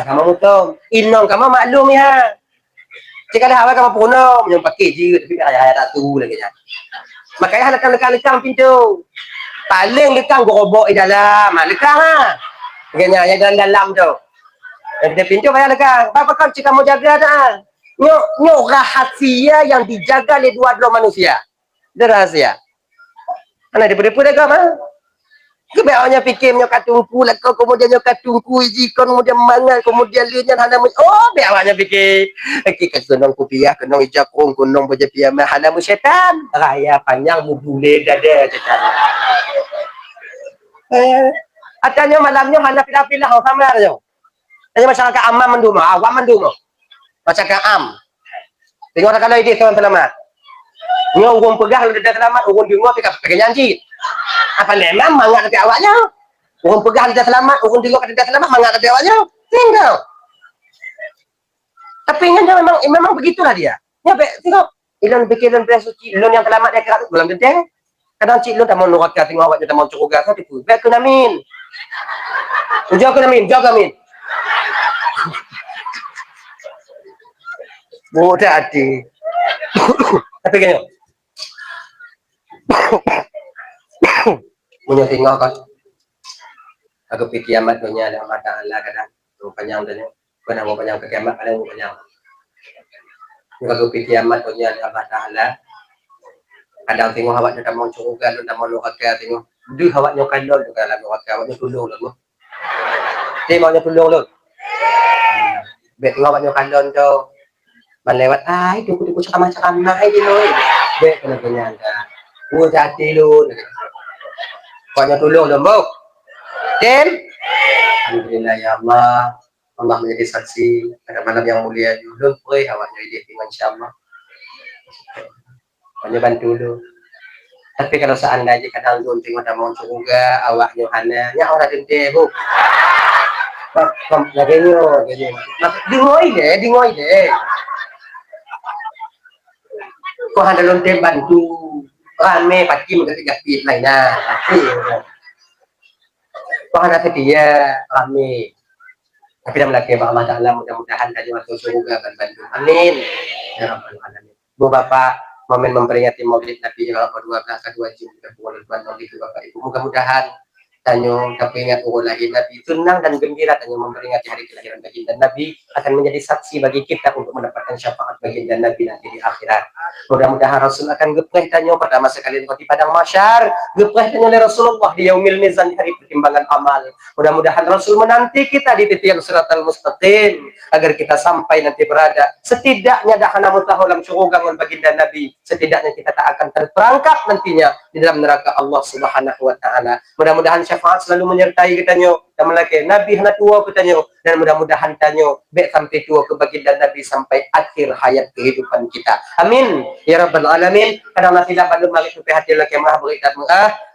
Speaker 1: Kamu mutung, inong kamu maklum ya. Jika ada awal kamu punom, yang pakai je, tapi ayah tak tu lagi ya. Makanya lekang pintu. Paling lekang gerobok di dalam, lekang ha. Kayaknya yang dalam tu. Kita pintu payah lekang. Apa kau cik kamu jaga dah? Nyo rahasia yang dijaga oleh dua manusia. Itu rahasia. Mana daripada agama? Kebanyakannya fikir nyo katungku lah kau, kemudian nyo katungku iji kemudian mangan, kemudian linya hana biawaknya fikir. Kita kenong kopiah, kenong ijakung, kenong berjepia hana syaitan. Raya panjang mubule dada syaitan. Atanya malamnya hana pilih-pilih sama nyo. Jadi masyarakat amam mendumo, awam mendumo. Masyarakat am. Tengok kalau ide tuan selamat. Nyo urung pegah lu dah selamat, urung dengar pakai nyanyi. Apa memang mangat kata awaknya? Urung pegah dah selamat, urung dengar kata selamat, mangat kata awaknya? Tinggal. Tapi ingatnya memang begitulah dia. Ya, tengok. Ilon pikiran suci, ilon yang selamat dia kerat belum genteng. Kadang cik ilon tak mau nurakkan tengok awaknya tak mau cukup gas tipu. Baik kena min. Jauh kena min. Bodoh hati. Tapi kan punya tengok kan. Aku fikir kiamat punya ada mata Allah kadang. Panjang tadi. Kena mau panjang ke kiamat ada mau panjang. Aku fikir kiamat punya ada mata Allah. Kadang tengok awak tak mau curugan, tak mau loraka tengok. Duh awak nyokan lol tu kalau loraka awak tolong lu. Dia maunya tolong lu. Bet tengok awak nyokan lol tu. Lewat itu kudu cakap-cakap naik dulu. Bek kena penyangka. Jati lu. Pokoknya tolong lembok. Dan alhamdulillah ya Allah. Allah menjadi saksi pada malam yang mulia dulu. Awaknya ide insyaallah. Pokoknya bantu dulu. Tapi kalau seandainya kadang lu tengok ada mau juga awaknya hana nya orang dente bu. Laganya dingoi deh. Kau hanya lonte bantu rame pasti ketika pit lainnya pasti kau hanya setia rame tapi dalam laki Allah Taala mudah-mudahan tadi masuk surga dan bantu amin ya rabbal alamin. Bu bapak momen memperingati maulid Nabi yang ke-12 ke-2 Jum kita bulan itu bapak ibu mudah-mudahan Tanyo kepingat lahir Nabi senang dan gembira Tanyo memperingati hari kelahiran baginda Nabi akan menjadi saksi bagi kita untuk mendapatkan syafaat baginda Nabi nanti di akhirat. Mudah-mudahan Rasul akan gepreh Tanyo pertama sekali di padang mahsyar, gepreh Tanyo oleh Rasulullah di yaumil mizan di hari pertimbangan amal. Mudah-mudahan Rasul menanti kita di titik siratal mustaqim agar kita sampai nanti berada setidaknya dahana mutahulam syurugangan baginda Nabi, setidaknya kita tak akan terperangkap nantinya di dalam neraka Allah Subhanahu wa taala. Mudah-mudahan syafaat selalu menyertai kita nyo. Dan melaki Nabi hendak tua kita nyo. Dan mudah-mudahan tanyo baik sampai tua ke baginda Nabi sampai akhir hayat kehidupan kita. Amin. Ya Rabbal Alamin. Kadang-kadang tidak pada mari tu hati laki maha berita mengah.